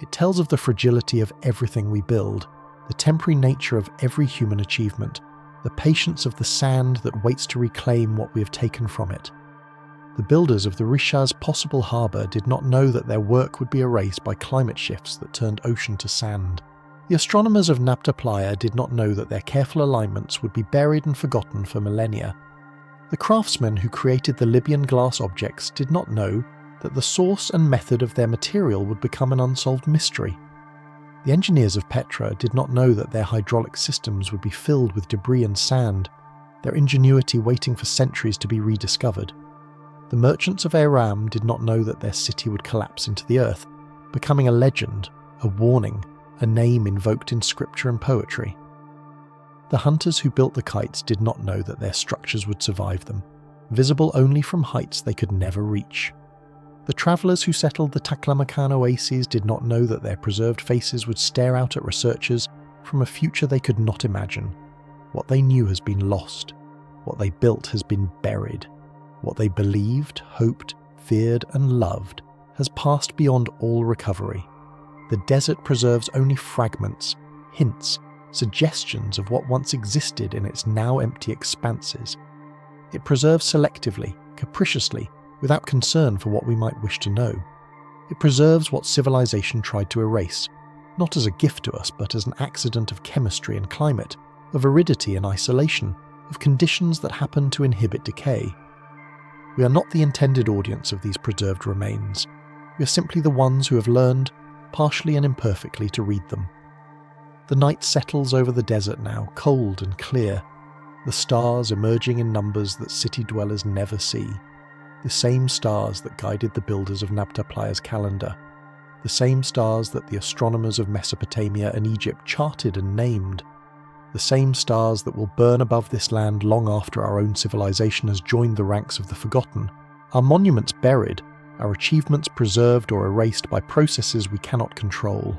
It tells of the fragility of everything we build, the temporary nature of every human achievement, the patience of the sand that waits to reclaim what we have taken from it. The builders of the Rishas possible harbour did not know that their work would be erased by climate shifts that turned ocean to sand. The astronomers of Nabta Playa did not know that their careful alignments would be buried and forgotten for millennia. The craftsmen who created the Libyan glass objects did not know that the source and method of their material would become an unsolved mystery. The engineers of Petra did not know that their hydraulic systems would be filled with debris and sand, their ingenuity waiting for centuries to be rediscovered. The merchants of Iram did not know that their city would collapse into the earth, becoming a legend, a warning, a name invoked in scripture and poetry. The hunters who built the kites did not know that their structures would survive them, visible only from heights they could never reach. The travellers who settled the Taklamakan oases did not know that their preserved faces would stare out at researchers from a future they could not imagine. What they knew has been lost. What they built has been buried. What they believed, hoped, feared, and loved has passed beyond all recovery. The desert preserves only fragments, hints, suggestions of what once existed in its now empty expanses. It preserves selectively, capriciously, without concern for what we might wish to know. It preserves what civilization tried to erase, not as a gift to us, but as an accident of chemistry and climate, of aridity and isolation, of conditions that happen to inhibit decay. We are not the intended audience of these preserved remains. We are simply the ones who have learned, partially and imperfectly, to read them. The night settles over the desert now, cold and clear, the stars emerging in numbers that city dwellers never see. The same stars that guided the builders of Nabta Playa's calendar, the same stars that the astronomers of Mesopotamia and Egypt charted and named, the same stars that will burn above this land long after our own civilization has joined the ranks of the forgotten, our monuments buried, our achievements preserved or erased by processes we cannot control.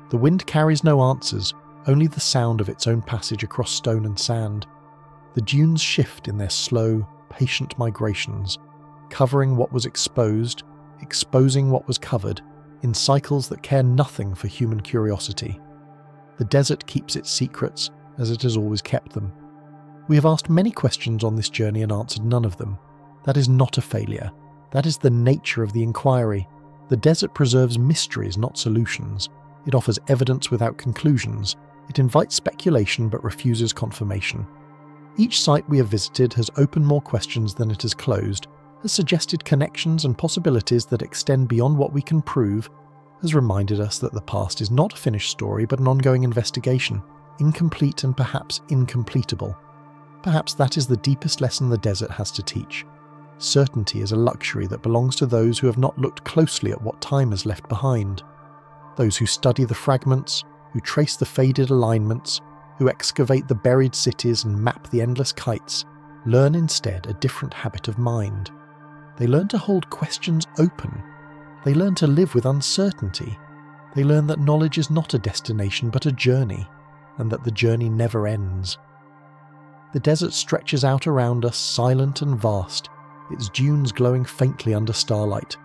The wind carries no answers, only the sound of its own passage across stone and sand. The dunes shift in their slow, patient migrations, covering what was exposed, exposing what was covered, in cycles that care nothing for human curiosity. The desert keeps its secrets as it has always kept them. We have asked many questions on this journey and answered none of them. That is not a failure. That is the nature of the inquiry. The desert preserves mysteries, not solutions. It offers evidence without conclusions. It invites speculation but refuses confirmation. Each site we have visited has opened more questions than it has closed, has suggested connections and possibilities that extend beyond what we can prove, has reminded us that the past is not a finished story but an ongoing investigation, incomplete and perhaps incompletable. Perhaps that is the deepest lesson the desert has to teach. Certainty is a luxury that belongs to those who have not looked closely at what time has left behind. Those who study the fragments, who trace the faded alignments, who excavate the buried cities and map the endless kites, learn instead a different habit of mind. They learn to hold questions open. They learn to live with uncertainty. They learn that knowledge is not a destination but a journey, and that the journey never ends. The desert stretches out around us, silent and vast, its dunes glowing faintly under starlight.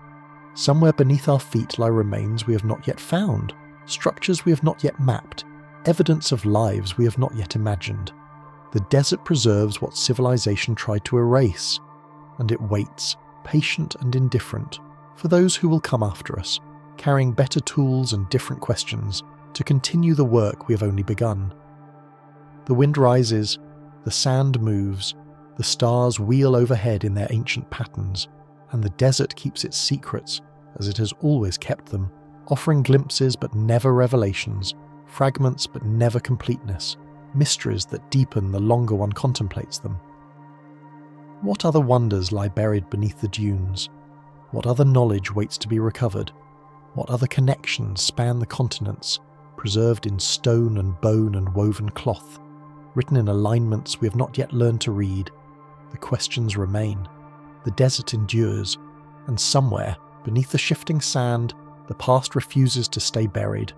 Somewhere beneath our feet lie remains we have not yet found, structures we have not yet mapped, evidence of lives we have not yet imagined. The desert preserves what civilization tried to erase, and it waits, patient and indifferent, for those who will come after us, carrying better tools and different questions, to continue the work we have only begun. The wind rises, the sand moves, the stars wheel overhead in their ancient patterns, and the desert keeps its secrets, as it has always kept them, offering glimpses but never revelations, fragments but never completeness, mysteries that deepen the longer one contemplates them. What other wonders lie buried beneath the dunes? What other knowledge waits to be recovered? What other connections span the continents, preserved in stone and bone and woven cloth, written in alignments we have not yet learned to read? The questions remain. The desert endures, and somewhere, beneath the shifting sand, the past refuses to stay buried.